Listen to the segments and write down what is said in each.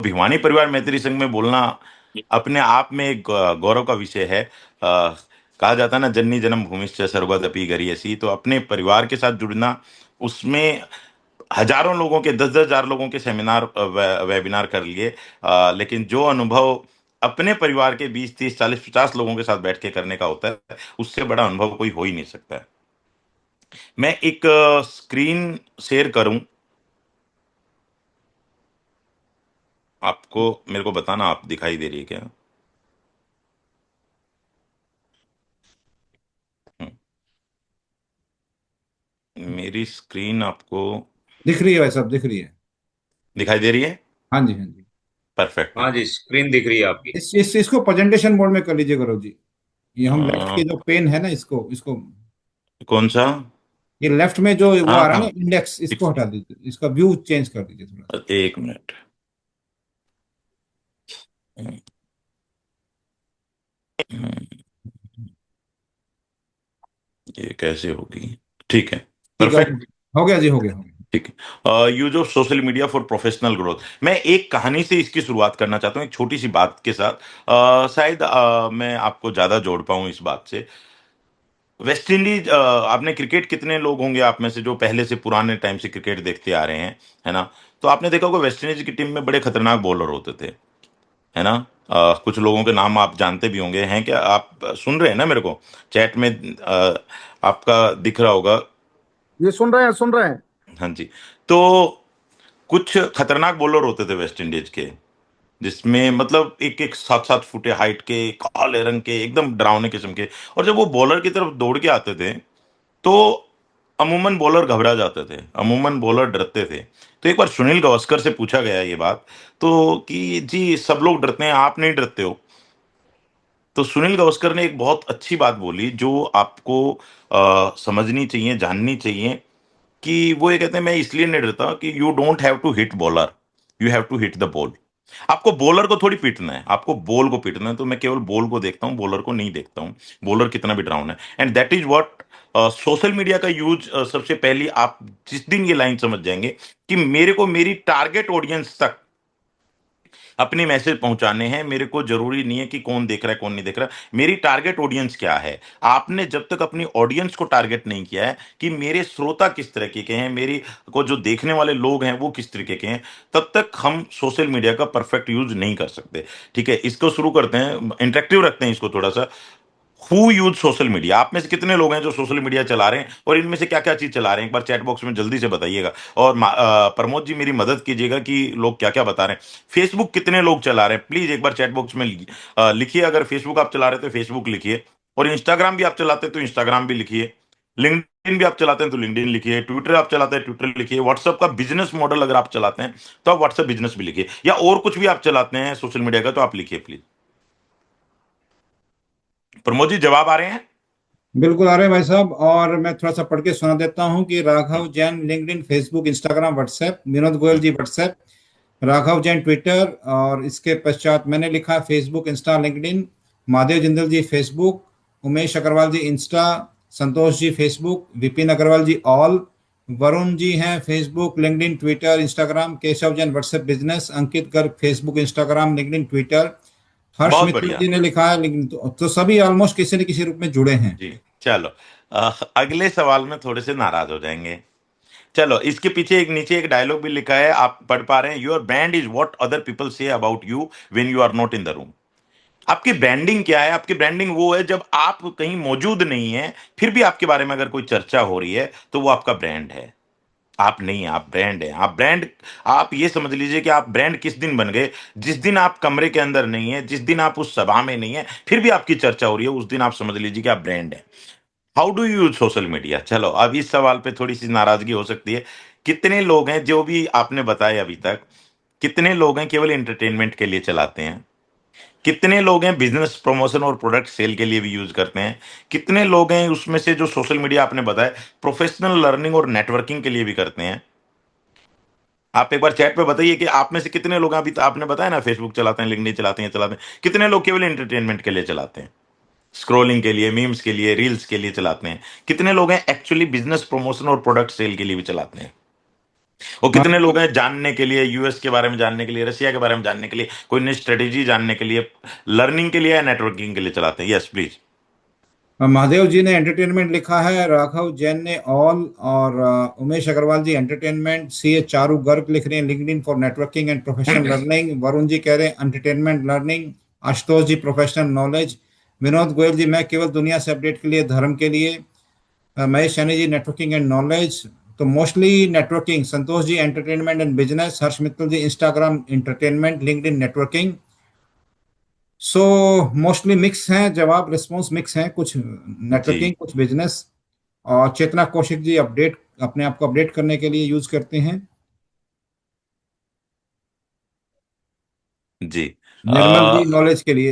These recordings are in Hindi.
भिवानी परिवार मैत्री संघ में बोलना अपने आप में एक गौरव का विषय है। कहा जाता है ना, जननी जन्म भूमिश्च स्वर्गोदपि गरीयसी। तो अपने परिवार के साथ जुड़ना, उसमें हजारों लोगों के, 10-10 हजार लोगों के सेमिनार, वेबिनार कर लिए, लेकिन जो अनुभव अपने परिवार के 20, 30, 40, 50 लोगों के साथ बैठ के करने का होता है, उससे बड़ा अनुभव कोई हो ही नहीं सकता है। मैं एक स्क्रीन शेयर करूं आपको, मेरे को बताना आप दिखाई दे रही है क्या? हम्म, मेरी स्क्रीन आपको दिख रही है भाई साहब, दिख रही है। दिखाई दे रही है? हाँ जी, हाँ जी। परफेक्ट है। हाँ जी, स्क्रीन दिख रही है आपकी। इसको प्रेजेंटेशन मोड में कर लीजिए गौरव जी। ये हम लेफ्ट अ, के जो पेन है ना, इसको इसको कौन सा? ये लेफ्ट में जो वो हाँ आ रहा है ना हाँ, इंडेक्स, एक इसको हटा दीजिए, इसका व्यू चेंज कर दीजिए थोड़ा सा। एक मिनट। ये कैसे होगी? ठीक है। ठीक है, परफेक्ट। हो गया जी, हो गया, हो गया। ठीक है। Use of social media for professional growth. मैं एक कहानी से इसकी शुरुआत करना चाहता हूँ, एक छोटी सी बात के साथ। शायद मैं आपको ज्यादा जोड़ पाऊं इस बात से। वेस्ट इंडीज, आपने क्रिकेट, कितने लोग होंगे आप में से जो पहले से पुराने टाइम से क्रिकेट देखते आ रहे हैं, है ना? तो आपने देखा होगा वेस्ट इंडीज की टीम में बड़े खतरनाक बॉलर होते थे, है ना? कुछ लोगों के नाम आप जानते भी होंगे, हैं क्या? आप सुन रहे हैं ना मेरे को? चैट में आपका दिख रहा होगा। ये सुन रहे हैं, सुन रहे हैं। हाँ जी। तो कुछ खतरनाक बॉलर होते थे वेस्ट इंडीज के, जिसमें मतलब एक एक 7-7 फुटे हाइट के, काले रंग के, एकदम डरावने किस्म के। और जब वो बॉलर की तरफ दौड़ के आते थे, तो अमूमन बॉलर घबरा जाते थे, अमूमन बॉलर डरते थे। तो एक बार सुनील गावस्कर से पूछा गया ये बात, तो कि जी सब लोग डरते हैं, आप नहीं डरते हो? तो सुनील गावस्कर ने एक बहुत अच्छी बात बोली, जो आपको समझनी चाहिए, जाननी चाहिए। कि वो ये कहते हैं, मैं इसलिए नहीं डरता कि you don't have to hit bowler, you have to hit the ball. आपको बॉलर को थोड़ी पीटना है, आपको बॉल को पीटना है। तो मैं केवल बॉल को देखता हूं, बॉलर को नहीं देखता हूं, बॉलर कितना भी डरावना है। And that is what social media का यूज। सबसे पहली आप जिस दिन ये लाइन समझ जाएंगे कि मेरे को मेरी टारगेट ऑडियंस तक अपने मैसेज पहुंचाने हैं, मेरे को जरूरी नहीं है कि कौन देख रहा है कौन नहीं देख रहा है, मेरी टारगेट ऑडियंस क्या है। आपने जब तक अपनी ऑडियंस को टारगेट नहीं किया है कि मेरे श्रोता किस तरीके के हैं, मेरी को जो देखने वाले लोग हैं वो किस तरीके के हैं, तब तक हम सोशल मीडिया का परफेक्ट यूज नहीं कर सकते। ठीक है, इसको शुरू करते हैं, इंटरेक्टिव रखते हैं इसको थोड़ा सा। Who use social media? आप में से कितने लोग हैं जो सोशल मीडिया चला रहे हैं, और इनमें से क्या क्या चीज चला रहे हैं? एक बार चैट बॉक्स में जल्दी से बताइएगा। और प्रमोद जी मेरी मदद कीजिएगा कि लोग क्या क्या बता रहे हैं। फेसबुक कितने लोग चला रहे हैं, प्लीज एक बार चैट बॉक्स में लिखिए। अगर फेसबुक आप चला रहे हैं तो फेसबुक लिखिए, और इंस्टाग्राम भी आप चलाते हैं तो इंस्टाग्राम भी लिखिए, लिंक्डइन भी आप चलाते हैं तो लिंक्डइन लिखिए, ट्विटर आप चलाते हैं ट्विटर लिखिए, व्हाट्सएप का बिजनेस मॉडल अगर आप चलाते हैं तो आप व्हाट्सएप बिजनेस भी लिखिए, या और कुछ भी आप चलाते हैं सोशल मीडिया का तो आप लिखिए प्लीज। प्रमोद जी जवाब आ रहे हैं? बिल्कुल आ रहे हैं भाई साहब, और मैं थोड़ा सा पढ़ के सुना देता हूँ कि Raghav Jain LinkedIn, Facebook, Instagram, WhatsApp, Vinod Goyal ji WhatsApp, Raghav Jain Twitter, और इसके पश्चात मैंने लिखा Facebook, Insta, LinkedIn, Mahadev Jindal ji Facebook, Umesh Agarwal ji Insta, Santosh ji Facebook, Vipin Agarwal ji all, Varun ji हैं Facebook, LinkedIn, Twitter, Instagram, Keshav Jain WhatsApp business, Ankit Garg Facebook, Instagram, LinkedIn, Twitter, Harsh बहुत मित्तल बढ़िया। जी ने लिखा है लिंक्डइन। तो सभी ऑलमोस्ट किसी न किसी रूप में जुड़े हैं। जी। चलो, अगले सवाल में थोड़े से नाराज हो जाएंगे। चलो, इसके पीछे एक, नीचे एक डायलॉग भी लिखा है, आप पढ़ पा रहे हैं? Your brand is what other people say about you when you are not in the room. आपकी ब्रांडिंग क्या है? आपकी ब्रांडिंग वो है जब आप कहीं मौजूद नहीं है, फिर भी आपके बारे में अगर कोई चर्चा हो रही है, तो वो आपका ब्रांड है। आप नहीं है, आप ब्रांड है। आप ब्रांड, आप ये समझ लीजिए कि आप ब्रांड किस दिन बन गए? जिस दिन आप कमरे के अंदर नहीं है, जिस दिन आप उस सभा में नहीं है, फिर भी आपकी चर्चा हो रही है, उस दिन आप समझ लीजिए कि आप ब्रांड है। How do you use social media? चलो, अब इस सवाल पे थोड़ी सी नाराजगी हो सकती है। कितने लोग हैं, जो भी आपने बताए अभी तक, कितने लोग हैं केवल एंटरटेनमेंट के लिए चलाते हैं? कितने लोग हैं बिजनेस प्रमोशन और प्रोडक्ट सेल के लिए भी यूज करते हैं? कितने लोग हैं उसमें से जो सोशल मीडिया आपने बताया प्रोफेशनल लर्निंग और नेटवर्किंग के लिए भी करते हैं? आप एक बार चैट पे बताइए कि आप में से कितने लोग हैं, अभी तो आपने बताया ना फेसबुक चलाते हैं, लिंक्डइन चलाते हैं, चलाते हैं, कितने लोग केवल एंटरटेनमेंट के लिए चलाते हैं, स्क्रोलिंग के लिए, मीम्स के लिए, रील्स के लिए चलाते हैं? कितने लोग हैं एक्चुअली बिजनेस प्रमोशन और प्रोडक्ट सेल के लिए भी चलाते हैं? वो हाँ कितने जी। लोग हैं जानने के लिए, यूएस के बारे में जानने के लिए, रशिया के बारे में जानने के लिए, कोई नई स्ट्रेटेजी जानने के लिए, लर्निंग के लिए या नेटवर्किंग के लिए चलाते हैं? Yes please. महादेव जी ने एंटरटेनमेंट लिखा है, राघव जैन ने ऑल, और Umesh Agarwal ji entertainment, C A Charu Garg लिख रहे हैं LinkedIn for networking and professional learning, Varun ji कह रहे हैं entertainment learning, Ashutosh ji professional knowledge, Vinod Goyal ji मैं केवल दुनिया से अपडेट के लिए, धर्म के लिए, Mahesh Saini ji networking and knowledge. तो mostly networking, Santosh ji entertainment and business, Harsh Mittal ji Instagram entertainment, LinkedIn networking. So mostly mix हैं, जवाब रिस्पॉन्स मिक्स हैं, कुछ जी नेटवर्किंग कुछ बिजनेस। और चेतना कौशिक जी अपडेट, अपने आप को अपडेट करने के लिए यूज करते हैं। जी। निर्मल जी नॉलेज के लिए।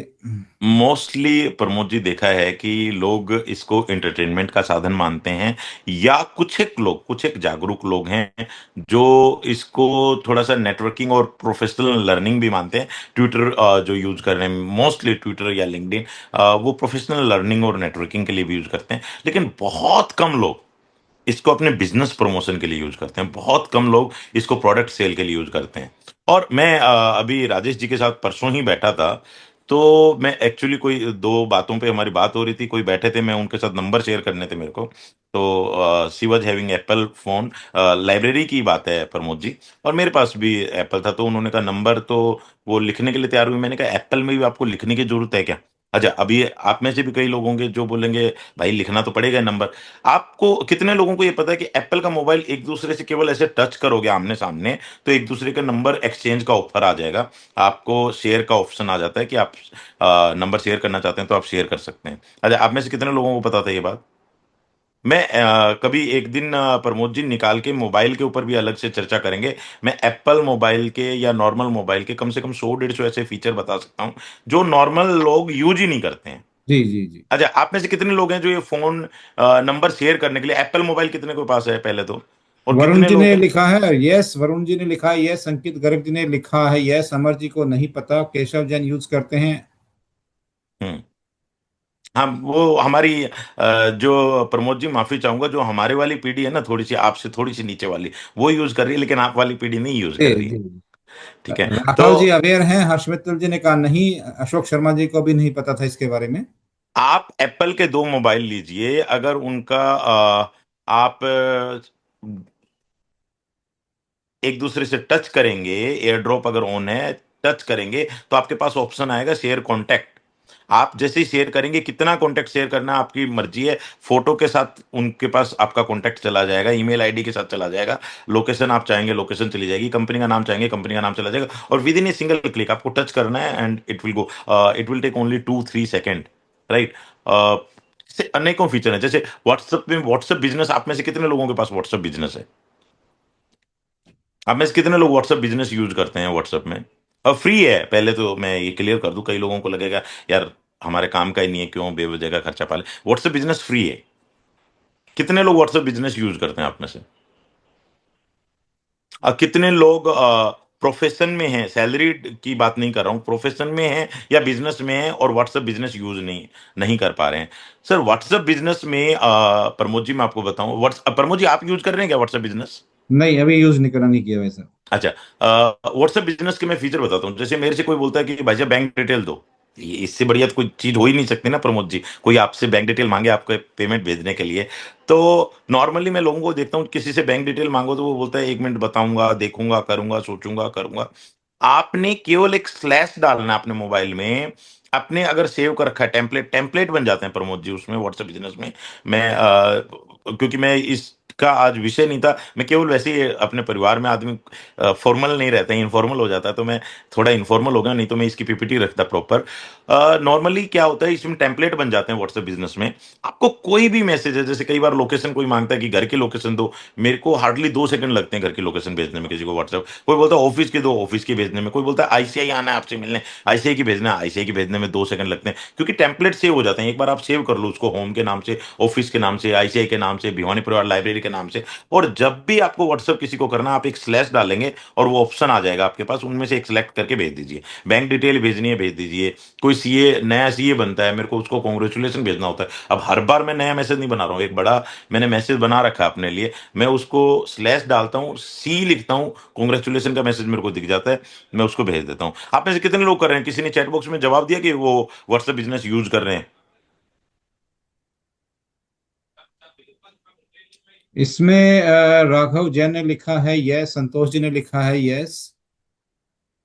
मोस्टली प्रमोद जी देखा है कि लोग इसको एंटरटेनमेंट का साधन मानते हैं, या कुछ एक लोग, कुछ एक जागरूक लोग हैं जो इसको थोड़ा सा नेटवर्किंग और प्रोफेशनल लर्निंग भी मानते हैं। ट्विटर जो यूज कर रहे हैं, मोस्टली ट्विटर या लिंक्डइन, वो प्रोफेशनल लर्निंग और नेटवर्किंग के लिए भी यूज करते हैं। लेकिन बहुत कम लोग इसको अपने बिजनेस प्रमोशन के लिए यूज करते हैं, बहुत कम लोग इसको प्रोडक्ट सेल के लिए यूज करते हैं। और मैं अभी राजेश जी के साथ परसों ही बैठा था, तो मैं एक्चुअली कोई दो बातों पे हमारी बात हो रही थी, कोई बैठे थे, मैं उनके साथ नंबर शेयर करने थे मेरे को। तो she was having Apple phone, library की बात है प्रमोद जी, और मेरे पास भी एप्पल था। तो उन्होंने कहा नंबर, तो वो लिखने के लिए तैयार हुई। मैंने कहा एप्पल में भी आपको लिखने की जरूरत है क्या? अच्छा, अभी आप में से भी कई लोग होंगे जो बोलेंगे भाई लिखना तो पड़ेगा नंबर। आपको कितने लोगों को ये पता है कि एप्पल का मोबाइल एक दूसरे से केवल ऐसे टच करोगे आमने सामने, तो एक दूसरे का नंबर एक्सचेंज का ऑफर आ जाएगा, आपको शेयर का ऑप्शन आ जाता है कि आप नंबर शेयर करना चाहते हैं तो आप शेयर कर सकते हैं। अच्छा, आप में से कितने लोगों को पता था ये बात? मैं कभी एक दिन प्रमोद जी निकाल के मोबाइल के ऊपर भी अलग से चर्चा करेंगे। मैं एप्पल मोबाइल के या नॉर्मल मोबाइल के कम से कम 100 150 ऐसे फीचर बता सकता हूँ जो नॉर्मल लोग यूज ही नहीं करते हैं। जी जी जी। अच्छा, आप में से कितने लोग हैं जो ये फोन नंबर शेयर करने के लिए, एप्पल मोबाइल कितने के पास है पहले तो, और वरुण कितने जी लोग ने हैं? लिखा है यस, वरुण जी ने लिखा है यस, अंकित गर्ग जी ने लिखा है यस, अमर जी को नहीं पता, केशव जैन यूज करते हैं। हम्म। हाँ, वो हमारी जो प्रमोद जी, माफी चाहूंगा, जो हमारे वाली पीढ़ी है ना, थोड़ी सी आपसे थोड़ी सी नीचे वाली, वो यूज कर रही है, लेकिन आप वाली पीढ़ी नहीं यूज कर जी रही है। जी। ठीक है। तो राघव जी अवेयर हैं, हर्ष मित्तल जी ने कहा नहीं, अशोक शर्मा जी को भी नहीं पता था इसके बारे में। आप एप्पल के दो मोबाइल लीजिए, अगर उनका आप एक दूसरे से टच करेंगे, एयर ड्रॉप अगर ऑन है, टच करेंगे, तो आपके पास ऑप्शन आएगा शेयर कॉन्टैक्ट। आप जैसे ही शेयर करेंगे, कितना कॉन्टैक्ट शेयर करना है आपकी मर्जी है, फोटो के साथ उनके पास आपका कॉन्टैक्ट चला जाएगा, ईमेल आईडी के साथ चला जाएगा, लोकेशन आप चाहेंगे लोकेशन चली जाएगी, कंपनी का नाम चाहेंगे कंपनी का नाम चला जाएगा, और within a single click आपको टच करना है and it will go. It will take only 2 3 second, right. से अनेकों फीचर है, जैसे व्हाट्सएप में, व्हाट्सएप बिजनेस, आप में से कितने लोगों के पास व्हाट्सएप बिजनेस है? आप में से कितने लोग व्हाट्सएप बिजनेस यूज करते हैं व्हाट्सएप में? और फ्री है, पहले तो मैं ये क्लियर कर दूं, कई लोगों को लगेगा यार हमारे काम का ही नहीं है, क्यों बेवजह का खर्चा पाले। व्हाट्सएप बिजनेस फ्री है। कितने लोग व्हाट्सएप बिजनेस यूज करते हैं आप में से? कितने लोग प्रोफेशन में हैं, सैलरी की बात नहीं कर रहा हूं, प्रोफेशन में हैं या बिजनेस में हैं और व्हाट्सएप बिजनेस यूज नहीं नहीं कर पा रहे हैं? सर व्हाट्सएप बिजनेस में प्रमोद जी मैं आपको बताऊं, व्हाट्सएप, प्रमोद जी आप यूज कर रहे हैं क्या व्हाट्सएप बिजनेस? नहीं, अभी यूज नहीं करा, नहीं किया वैसा। अच्छा, व्हाट्सएप बिजनेस के मैं फीचर बताता हूँ। जैसे मेरे से कोई बोलता है कि भाई साहब बैंक डिटेल दो, ये इससे बढ़िया तो कोई चीज हो ही नहीं सकती ना प्रमोद जी, कोई आपसे बैंक डिटेल मांगे आपको पेमेंट भेजने के लिए। तो नॉर्मली मैं लोगों को देखता हूँ, किसी से बैंक डिटेल मांगो तो वो बोलता है 1 मिनट बताऊंगा, देखूंगा, करूंगा, सोचूंगा, करूंगा। आपने केवल एक स्लैश डालना है अपने मोबाइल में, अपने अगर सेव कर रखा है टेम्पलेट, टेम्पलेट बन जाते हैं प्रमोद जी उसमें, व्हाट्सएप बिजनेस में। मैं क्योंकि मैं इसका आज विषय नहीं था, मैं केवल वैसे ही अपने परिवार में आदमी फॉर्मल नहीं रहता है, इनफॉर्मल हो जाता है, तो मैं थोड़ा इनफॉर्मल हो गया, नहीं तो मैं इसकी पीपीटी रखता प्रॉपर। नॉर्मली क्या होता है, इसमें टेम्पलेट बन जाते हैं व्हाट्सएप बिजनेस में। आपको कोई भी मैसेज है, जैसे कई बार लोकेशन कोई मांगता है कि घर की लोकेशन दो, मेरे को हार्डली 2 सेकंड लगते हैं घर की लोकेशन भेजने में किसी को व्हाट्सएप। कोई बोलता है ऑफिस के दो, ऑफिस के भेजने में, कोई बोलता है आईसीआई आना है आपसे मिलने, आईसीआई की भेजना है, आईसीआई की भेजने में 2 सेकंड लगते हैं, क्योंकि टेम्पलेट सेव हो जाते हैं। एक बार आप सेव कर लो उसको, होम के नाम से, ऑफिस के नाम से, आईसीआई के नाम से, भिवानी परिवार लाइब्रेरी के के नाम से। और जब भी आपको व्हाट्सएप किसी को करना, आप एक स्लैश डालेंगे और वो ऑप्शन आ जाएगा आपके पास, उनमें से एक सिलेक्ट करके भेज दीजिए। बैंक डिटेल भेजनी है भेज दीजिए। कोई सीए, नया सीए बनता है, मेरे को उसको कॉन्ग्रेचुलेशन भेजना होता है। अब हर बार मैं नया मैसेज नहीं बना रहा हूँ, एक बड़ा मैंने मैसेज बना रखा है अपने लिए, मैं उसको स्लैश डालता हूँ, सी लिखता हूँ, कॉन्ग्रेचुलेशन का मैसेज मेरे को दिख जाता है, मैं उसको भेज देता हूँ। आप में से कितने लोग कर रहे हैं? किसी ने चैट बॉक्स में जवाब दिया कि वो व्हाट्सएप बिजनेस यूज कर रहे हैं? इसमें राघव जैन ने लिखा है यस, संतोष जी ने लिखा है यस,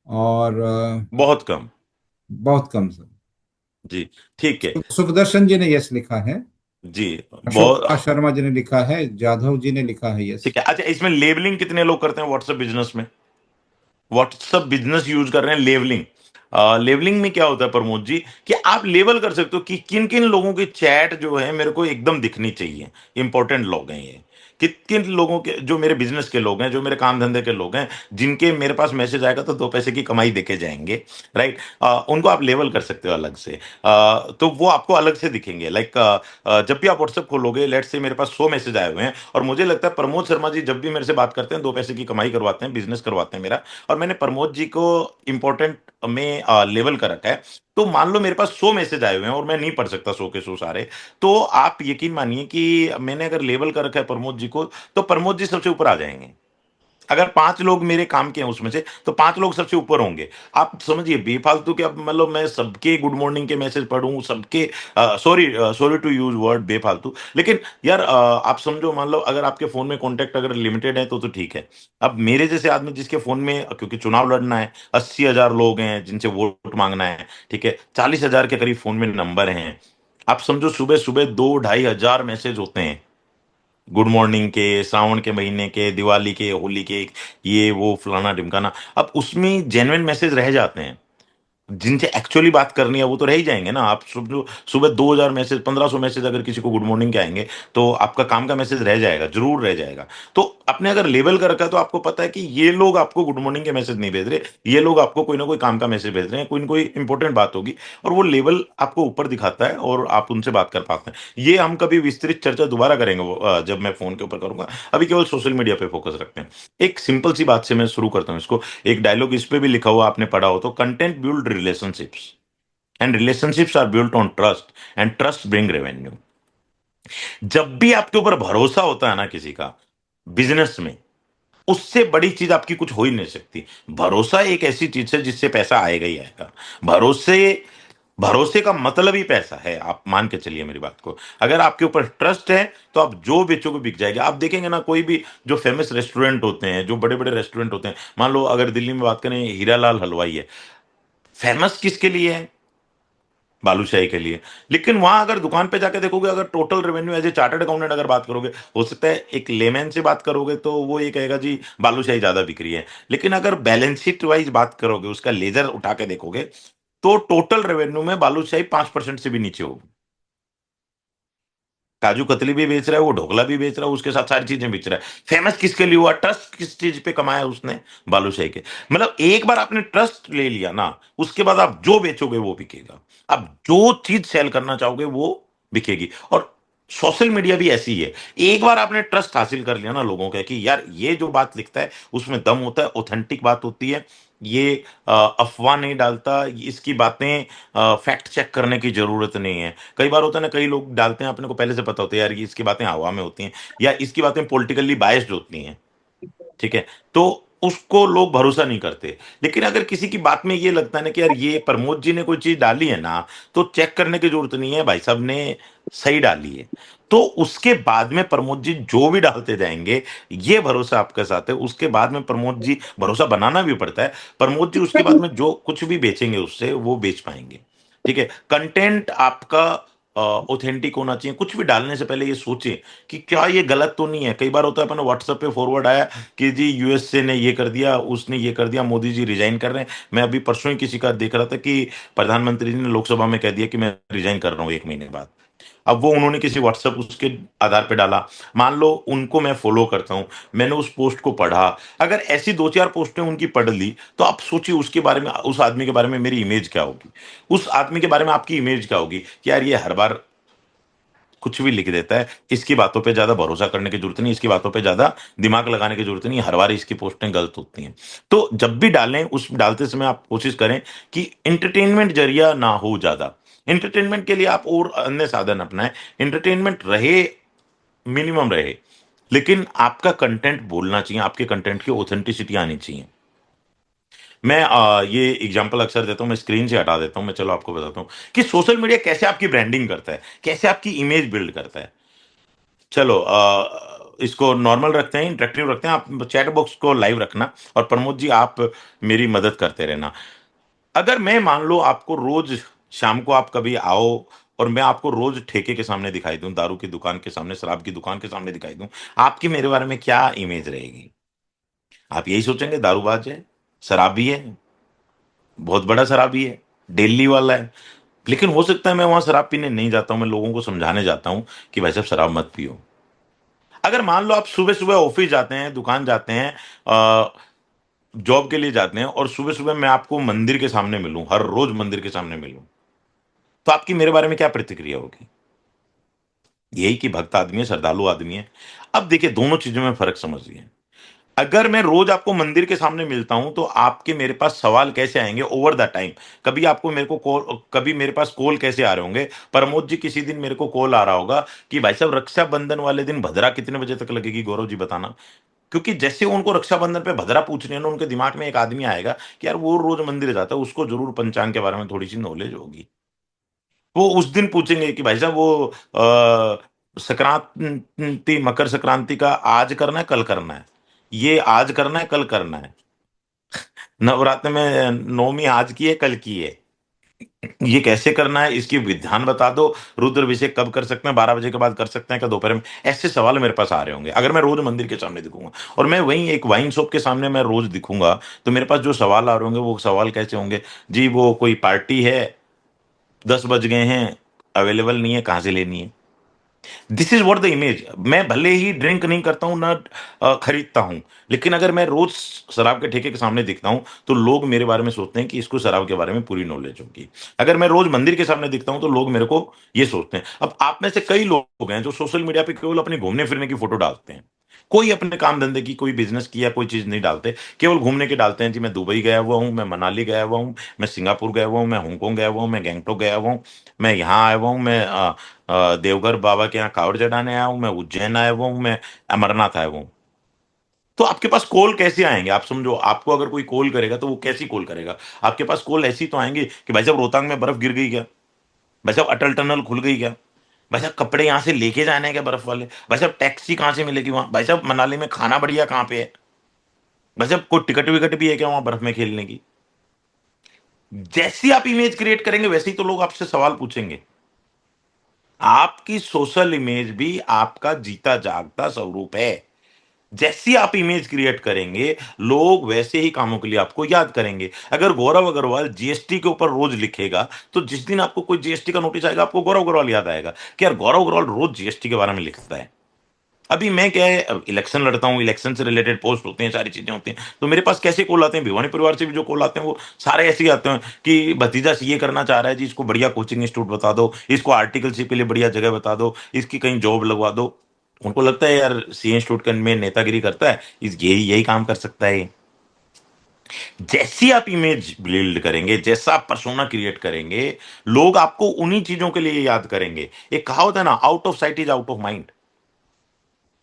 और बहुत कम। बहुत कम सर। जी। ठीक है। सुखदर्शन जी ने यस लिखा है, जी। अशोका बहुत। शर्मा जी ने लिखा है, जाधव जी ने लिखा है यस। ठीक है। अच्छा, इसमें लेबलिंग कितने लोग करते हैं व्हाट्सएप बिजनेस में? व्हाट्सएप बिजनेस यूज कर रहे हैं लेवलिंग। लेवलिंग में क्या होता है प्रमोद जी, कि आप लेवल कर सकते हो कि किन किन लोगों की चैट जो है मेरे को एकदम दिखनी चाहिए, इंपॉर्टेंट लोग हैं ये, किन किन लोगों के, जो मेरे बिजनेस के लोग हैं, जो मेरे काम धंधे के लोग हैं, जिनके मेरे पास मैसेज आएगा तो 2 पैसे की कमाई देके जाएंगे। राइट। उनको आप लेवल कर सकते हो अलग से। तो वो आपको अलग से दिखेंगे। लाइक जब भी आप व्हाट्सएप खोलोगे, लेट्स से मेरे पास 100 मैसेज आए हुए हैं, और मुझे लगता है प्रमोद शर्मा जी जब भी मेरे से बात करते हैं 2 पैसे की कमाई करवाते हैं, बिजनेस करवाते हैं मेरा, और मैंने प्रमोद जी को इंपॉर्टेंट में लेवल कर रखा है। तो मान लो मेरे पास 100 मैसेज आए हुए हैं और मैं नहीं पढ़ सकता 100 के 100 सारे, तो आप यकीन मानिए कि मैंने अगर लेवल कर रखा है प्रमोद जी को, तो प्रमोद जी सबसे ऊपर आ जाएंगे। अगर 5 लोग मेरे काम के हैं उसमें से, तो 5 लोग सबसे ऊपर होंगे। आप समझिए, बेफालतू के, अब मतलब मैं सबके गुड मॉर्निंग के मैसेज पढ़ूं, सबके, sorry sorry to use word बेफालतू, लेकिन यार आप समझो, मान लो अगर आपके फोन में कॉन्टेक्ट अगर लिमिटेड है तो ठीक है। अब मेरे जैसे आदमी जिसके फोन में, क्योंकि चुनाव लड़ना है, 80,000 लोग हैं जिनसे वोट मांगना है, ठीक है, 40,000 के करीब फोन में नंबर हैं। आप समझो सुबह सुबह 2-2.5 हजार मैसेज होते हैं, गुड मॉर्निंग के, श्रावण के महीने के, दिवाली के, होली के, ये वो फलाना ढिमकाना। अब उसमें जेन्युइन मैसेज रह जाते हैं, जिनसे एक्चुअली बात करनी है वो तो रह ही जाएंगे ना। आप सुबह सुबह 2,000 मैसेज, 1,500 मैसेज अगर किसी को गुड मॉर्निंग के आएंगे, तो आपका काम का मैसेज रह जाएगा, जरूर रह जाएगा। तो आपने अगर लेवल कर रखा है तो आपको पता है कि ये लोग आपको गुड मॉर्निंग के मैसेज नहीं भेज रहे, ये लोग आपको कोई ना कोई काम का मैसेज भेज रहे हैं, कोई ना कोई इंपॉर्टेंट बात होगी, और वो लेवल आपको ऊपर दिखाता है और आप उनसे बात कर पाते हैं। ये हम कभी विस्तृत चर्चा दोबारा करेंगे, जब मैं फोन के ऊपर करूंगा। अभी केवल सोशल मीडिया पे फोकस रखते हैं। एक सिंपल सी बात से मैं शुरू करता हूँ इसको। एक डायलॉग इस पे भी लिखा हुआ, आपने पढ़ा हो तो, content build relationships and relationships are built on trust and trust bring revenue. जब भी आपके ऊपर भरोसा होता है ना किसी का बिजनेस में, उससे बड़ी चीज आपकी कुछ हो ही नहीं सकती। भरोसा एक ऐसी चीज है जिससे पैसा आएगा ही आएगा। भरोसे भरोसे का मतलब ही पैसा है, आप मान के चलिए मेरी बात को। अगर आपके ऊपर ट्रस्ट है तो आप जो बेचोगे बिक जाएगा। आप देखेंगे ना, कोई भी जो फेमस रेस्टोरेंट होते हैं, जो बड़े बड़े रेस्टोरेंट होते हैं, मान लो अगर दिल्ली में बात करें, हीरालाल हलवाई है, फेमस किसके लिए है? बालूशाही के लिए। लेकिन वहां अगर दुकान पे जाके देखोगे, अगर total revenue as a chartered accountant अगर बात करोगे, हो सकता है एक लेमैन से बात करोगे तो वो ये कहेगा जी बालूशाही ज्यादा बिक रही है। लेकिन अगर बैलेंस शीट वाइज बात करोगे, उसका लेजर उठा के देखोगे, तो टोटल रेवेन्यू में बालूशाही 5% से भी नीचे होगी। काजू कतली भी बेच रहा है, वो ढोकला भी बेच रहा है, उसके साथ सारी चीजें बेच रहा है। फेमस किसके लिए हुआ? ट्रस्ट किस चीज पे कमाया उसने? बालूशाही के। मतलब एक बार आपने ट्रस्ट ले लिया ना, उसके बाद आप जो बेचोगे वो बिकेगा। आप जो चीज सेल करना चाहोगे वो बिकेगी। और सोशल मीडिया भी ऐसी ही है। एक बार आपने ट्रस्ट हासिल कर लिया ना लोगों का, कि यार ये जो बात लिखता है उसमें दम होता है, ऑथेंटिक बात होती है, ये अफवाह नहीं डालता, इसकी बातें फैक्ट चेक करने की जरूरत नहीं है। कई बार होता है ना, कई लोग डालते हैं, अपने को पहले से पता होता है यार ये इसकी बातें हवा में होती हैं, या इसकी बातें पॉलिटिकली बायस्ड होती हैं, ठीक है, तो उसको लोग भरोसा नहीं करते। लेकिन अगर किसी की बात में ये लगता है ना कि यार ये प्रमोद जी ने कोई चीज डाली है ना, तो चेक करने की जरूरत नहीं है, भाई साहब ने सही डाली है, तो उसके बाद में प्रमोद जी जो भी डालते जाएंगे, ये भरोसा आपके साथ है, उसके बाद में प्रमोद जी, भरोसा बनाना भी पड़ता है, प्रमोद जी उसके बाद में जो कुछ भी बेचेंगे उससे वो बेच पाएंगे। ठीक है। कंटेंट आपका ऑथेंटिक होना चाहिए। कुछ भी डालने से पहले ये सोचें कि क्या ये गलत तो नहीं है। कई बार होता है, अपने व्हाट्सएप पे फॉरवर्ड आया कि जी यूएसए ने ये कर दिया, उसने ये कर दिया, मोदी जी रिजाइन कर रहे हैं। मैं अभी परसों ही किसी का देख रहा था कि प्रधानमंत्री जी ने लोकसभा में कह दिया कि मैं रिजाइन कर रहा हूँ 1 महीने बाद। अब वो उन्होंने किसी व्हाट्सएप उसके आधार पे डाला। मान लो उनको मैं फॉलो करता हूं, मैंने उस पोस्ट को पढ़ा, अगर ऐसी 2-4 पोस्टें उनकी पढ़ ली, तो आप सोचिए उसके बारे में, उस आदमी के बारे में मेरी इमेज क्या होगी, उस आदमी के बारे में आपकी इमेज क्या होगी, कि यार ये हर बार कुछ भी लिख देता है। इसकी बातों पे ज्यादा भरोसा करने की जरूरत नहीं, इसकी बातों पे ज्यादा दिमाग लगाने की जरूरत नहीं, हर बार इसकी पोस्टें गलत होती हैं। तो जब भी डालें, उस डालते समय आप कोशिश करें कि इंटरटेनमेंट जरिया ना हो ज्यादा। एंटरटेनमेंट के लिए आप और अन्य साधन अपनाएं। एंटरटेनमेंट रहे, मिनिमम रहे, लेकिन आपका कंटेंट बोलना चाहिए, आपके कंटेंट की ऑथेंटिसिटी आनी चाहिए। मैं ये एग्जांपल अक्सर देता हूं, मैं स्क्रीन से हटा देता हूं, मैं चलो आपको बताता हूं कि सोशल मीडिया कैसे आपकी ब्रांडिंग करता है, कैसे आपकी इमेज बिल्ड करता है। चलो इसको नॉर्मल रखते हैं, इंटरेक्टिव रखते हैं, आप चैट बॉक्स को लाइव रखना, और प्रमोद जी आप मेरी मदद करते रहना। अगर मैं मान लो आपको रोज शाम को आप कभी आओ, और मैं आपको रोज ठेके के सामने दिखाई दूं, दारू की दुकान के सामने, शराब की दुकान के सामने दिखाई दूं, आपकी मेरे बारे में क्या इमेज रहेगी? आप यही सोचेंगे दारूबाज है, शराबी है, बहुत बड़ा शराबी है, दिल्ली वाला है। लेकिन हो सकता है मैं वहां शराब पीने नहीं जाता हूं, मैं लोगों को समझाने जाता हूं कि भाई साहब शराब मत पियो। अगर मान लो आप सुबह सुबह ऑफिस जाते हैं, दुकान जाते हैं, जॉब के लिए जाते हैं, और सुबह सुबह मैं आपको मंदिर के सामने मिलूं, हर रोज मंदिर के सामने मिलूं, तो आपकी मेरे बारे में क्या प्रतिक्रिया होगी? यही कि भक्त आदमी है, श्रद्धालु आदमी है। अब देखिए, दोनों चीजों में फर्क समझिए। अगर मैं रोज आपको मंदिर के सामने मिलता हूं, तो आपके मेरे पास सवाल कैसे आएंगे ओवर द टाइम? कभी आपको मेरे को कॉल, कभी मेरे पास कॉल कैसे आ रहे होंगे? प्रमोद जी किसी दिन मेरे को कॉल आ रहा होगा कि भाई साहब रक्षाबंधन वाले दिन भद्रा कितने बजे तक लगेगी, गौरव जी बताना। क्योंकि जैसे उनको रक्षाबंधन पे भद्रा पूछ रहे हैं ना, उनके दिमाग में एक आदमी आएगा कि यार वो रोज मंदिर जाता है, उसको जरूर पंचांग के बारे में थोड़ी सी नॉलेज होगी। वो उस दिन पूछेंगे कि भाई साहब वो संक्रांति, मकर संक्रांति का आज करना है कल करना है, ये आज करना है कल करना है, नवरात्र में नवमी आज की है कल की है, ये कैसे करना है, इसकी विधान बता दो, रुद्र अभिषेक कब कर सकते हैं, 12 बजे के बाद कर सकते हैं क्या दोपहर में? ऐसे सवाल मेरे पास आ रहे होंगे अगर मैं रोज मंदिर के सामने दिखूंगा। और मैं वहीं एक वाइन शॉप के सामने मैं रोज दिखूंगा, तो मेरे पास जो सवाल आ रहे होंगे वो सवाल कैसे होंगे? जी वो कोई पार्टी है, 10 बज गए हैं, अवेलेबल नहीं है, कहाँ से लेनी है? This is what the image. मैं भले ही ड्रिंक नहीं करता हूं ना, खरीदता हूं, लेकिन अगर मैं रोज शराब के ठेके के सामने दिखता हूं, तो लोग मेरे बारे में सोचते हैं कि इसको शराब के बारे में पूरी नॉलेज होगी। अगर मैं रोज मंदिर के सामने दिखता हूं, तो लोग मेरे को ये सोचते हैं। अब आप में से कई लोग हैं जो सोशल मीडिया पे केवल अपने घूमने फिरने की फोटो डालते हैं, कोई अपने काम धंधे की, कोई बिजनेस की या कोई चीज नहीं डालते, केवल घूमने की डालते हैं। जी मैं दुबई गया हुआ हूँ, मैं मनाली गया हुआ हूँ, मैं सिंगापुर गया हुआ हूँ, मैं हांगकांग गया हुआ हूँ, मैं गैंगटॉक गया हुआ हूँ, मैं यहाँ आया हुआ हूँ, मैं देवघर बाबा के यहाँ कांवड़ चढ़ाने आया हूं, मैं उज्जैन आया हुआ हूं, मैं अमरनाथ आया हुआ हूं। तो आपके पास कॉल कैसे आएंगे? आप समझो, आपको अगर कोई कॉल करेगा तो वो कैसी कॉल करेगा? आपके पास कॉल ऐसी तो आएंगे कि भाई साहब रोहतांग में बर्फ गिर गई क्या, भाई साहब अटल टनल खुल गई क्या, भाई साहब कपड़े यहां से लेके जाने हैं क्या बर्फ वाले, भाई साहब टैक्सी कहां से मिलेगी वहां, भाई साहब मनाली में खाना बढ़िया कहां पे है, भाई साहब कोई टिकट विकट भी है क्या वहां बर्फ में खेलने की? जैसी आप इमेज क्रिएट करेंगे वैसे ही तो लोग आपसे सवाल पूछेंगे। आपकी सोशल इमेज भी आपका जीता जागता स्वरूप है। जैसी आप इमेज क्रिएट करेंगे, लोग वैसे ही कामों के लिए आपको याद करेंगे। अगर गौरव अग्रवाल जीएसटी के ऊपर रोज लिखेगा, तो जिस दिन आपको कोई जीएसटी का नोटिस आएगा, आपको गौरव अग्रवाल याद आएगा कि यार गौरव अग्रवाल रोज जीएसटी के बारे में लिखता है। अभी मैं क्या है, अब इलेक्शन लड़ता हूँ, इलेक्शन से रिलेटेड पोस्ट होते हैं, सारी चीजें होती हैं, तो मेरे पास कैसे कॉल आते हैं, भिवानी परिवार से भी जो कॉल आते हैं वो सारे ऐसे ही आते हैं कि भतीजा सीए करना चाह रहा है जी, इसको बढ़िया कोचिंग इंस्टीट्यूट बता दो, इसको आर्टिकलशिप के लिए बढ़िया जगह बता दो, इसकी कहीं जॉब लगवा दो। उनको लगता है यार सीए इंस्टीट्यूट में नेतागिरी करता है, इस यही यही काम कर सकता है ये। जैसी आप इमेज बिल्ड करेंगे, जैसा आप पर्सोना क्रिएट करेंगे, लोग आपको उन्हीं चीजों के लिए याद करेंगे। एक कहावत है ना, out of sight is out of mind.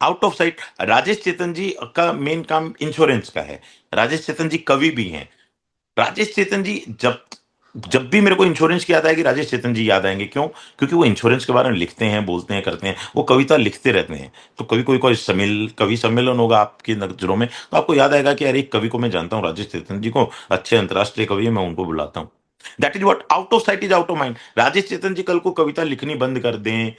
Out of sight, Rajesh Chetan ji का मेन काम इंश्योरेंस का है। राजेश चेतन जी कवि भी हैं। राजेश चेतन जी जब जब भी मेरे को इंश्योरेंस की याद आएगी, राजेश चेतन जी याद आएंगे। क्यों? क्योंकि वो इंश्योरेंस के बारे में लिखते हैं, बोलते हैं, करते हैं, वो कविता लिखते रहते हैं। तो कभी कोई कोई कवि सम्मेलन होगा आपकी नजरों में, तो आपको याद आएगा कि यार एक कवि को मैं जानता हूँ, राजेश चेतन जी को, अच्छे अंतर्राष्ट्रीय कवि है, मैं उनको बुलाता हूँ। That is what out of sight is out of mind. Rajesh Chetan ji कल को कविता लिखनी बंद कर दें,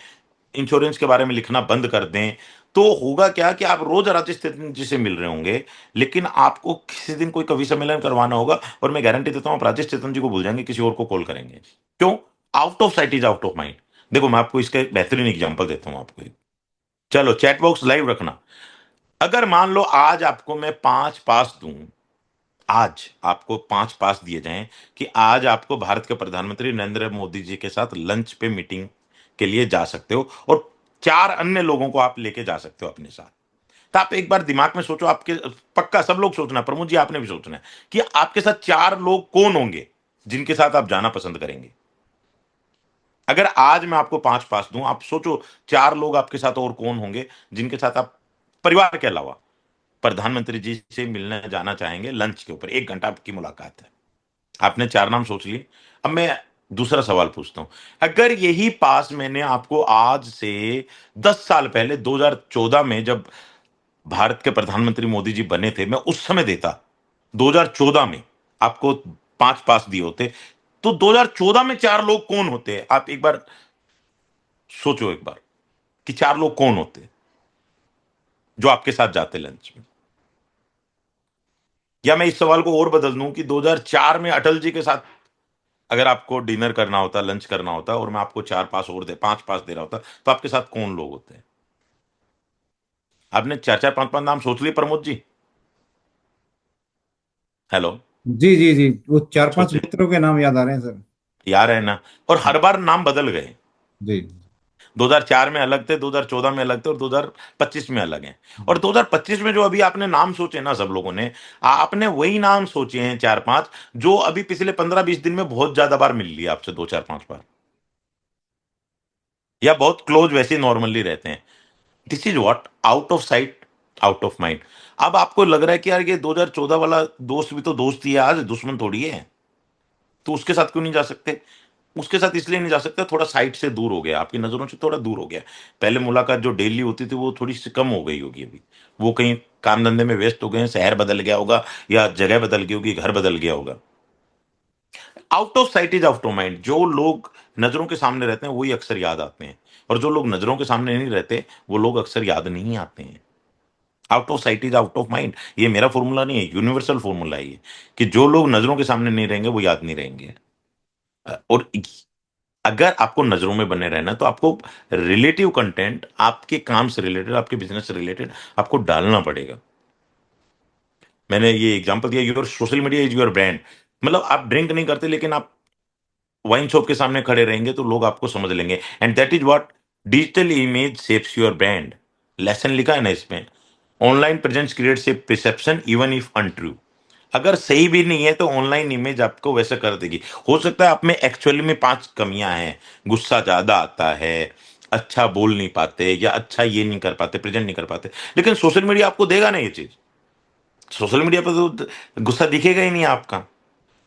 इंश्योरेंस के बारे में लिखना बंद कर दें, तो होगा क्या कि आप रोज राजेश चेतन जी से मिल रहे होंगे, लेकिन आपको किसी दिन कोई कवि सम्मेलन करवाना होगा, और मैं गारंटी देता हूं आप राजेश चेतन जी को भूल जाएंगे, किसी और को कॉल करेंगे। क्यों? Out of sight is out of mind. देखो मैं आपको इसका एक बेहतरीन एग्जांपल देता हूं आपको। चलो चैट बॉक्स लाइव रखना। अगर मान लो आज आपको मैं 5 पास दूं, आज आपको 5 पास दिए जाएं कि आज आपको भारत के प्रधानमंत्री नरेंद्र मोदी जी के साथ लंच पे मीटिंग के लिए जा सकते हो, और 4 अन्य लोगों को आप लेके जा सकते हो अपने साथ। तो आप एक बार दिमाग में सोचो, आपके पक्का सब लोग सोचना, प्रमोद जी आपने भी सोचना है कि आपके साथ 4 लोग कौन होंगे जिनके साथ आप जाना पसंद करेंगे। अगर आज मैं आपको 5 पास दूं, आप सोचो 4 लोग आपके साथ और कौन होंगे जिनके साथ आप परिवार के अलावा प्रधानमंत्री जी से मिलने जाना चाहेंगे लंच के ऊपर, 1 घंटा आपकी मुलाकात है। आपने 4 नाम सोच लिए। अब मैं दूसरा सवाल पूछता हूं, अगर यही पास मैंने आपको आज से 10 साल पहले 2014 में जब भारत के प्रधानमंत्री मोदी जी बने थे, मैं उस समय देता, 2014 में आपको 5 पास दिए होते, तो 2014 में 4 लोग कौन होते? आप एक बार सोचो एक बार कि 4 लोग कौन होते जो आपके साथ जाते लंच में। या मैं इस सवाल को और बदल दूं कि 2004 में अटल जी के साथ अगर आपको डिनर करना होता, लंच करना होता और मैं आपको 4 पास और दे 5 पास दे रहा होता, तो आपके साथ कौन लोग होते? आपने 4-4 5-5 नाम सोच लिए प्रमोद जी? हेलो। जी जी जी, वो चार पांच सोचे? मित्रों के नाम याद आ रहे हैं सर। यार है ना। और हर बार नाम बदल गए। जी 2004 में अलग थे, 2014 में अलग थे और 2025 में अलग हैं। और 2025 में जो अभी आपने नाम सोचे ना सब लोगों ने, आपने वही नाम सोचे हैं 4-5 जो अभी पिछले 15-20 दिन में बहुत ज्यादा बार मिल लिया आपसे, 2-4-5 बार, या बहुत क्लोज वैसे नॉर्मली रहते हैं। This is what out of sight out of mind. अब आपको लग रहा है कि यार ये 2014 वाला दोस्त भी तो दोस्त ही है, आज दुश्मन थोड़ी है, तो उसके साथ क्यों नहीं जा सकते? उसके साथ इसलिए नहीं जा सकते, थोड़ा साइट से दूर हो गया, आपकी नजरों से थोड़ा दूर हो गया। पहले मुलाकात जो डेली होती थी वो थोड़ी सी कम हो गई होगी अभी। वो कहीं काम धंधे में व्यस्त हो गए हैं, शहर बदल गया होगा या जगह बदल गई होगी, घर बदल गया होगा। Out of sight is out of mind. जो लोग नजरों के सामने रहते हैं वही अक्सर याद आते हैं, और जो लोग नजरों के सामने नहीं रहते वो लोग अक्सर याद नहीं आते हैं। Out of sight is out of mind, ये मेरा फॉर्मूला नहीं है, यूनिवर्सल फॉर्मूला है ये, कि जो लोग नजरों के सामने नहीं रहेंगे वो याद नहीं रहेंगे। और अगर आपको नजरों में बने रहना है, तो आपको रिलेटिव कंटेंट आपके काम से रिलेटेड, आपके बिजनेस से रिलेटेड आपको डालना पड़ेगा। मैंने ये एग्जांपल दिया, your social media is your brand. मतलब आप ड्रिंक नहीं करते लेकिन आप वाइन शॉप के सामने खड़े रहेंगे तो लोग आपको समझ लेंगे, and that is what digital image shapes your brand. Lesson लिखा है ना इसमें, online presence creates a perception even if untrue. अगर सही भी नहीं है तो ऑनलाइन इमेज आपको वैसा कर देगी। हो सकता है आप में एक्चुअली में 5 कमियां हैं, गुस्सा ज्यादा आता है, अच्छा बोल नहीं पाते, या अच्छा ये नहीं कर पाते, प्रेजेंट नहीं कर पाते, लेकिन सोशल मीडिया आपको देगा ना ये चीज। सोशल मीडिया पर तो गुस्सा दिखेगा ही नहीं आपका।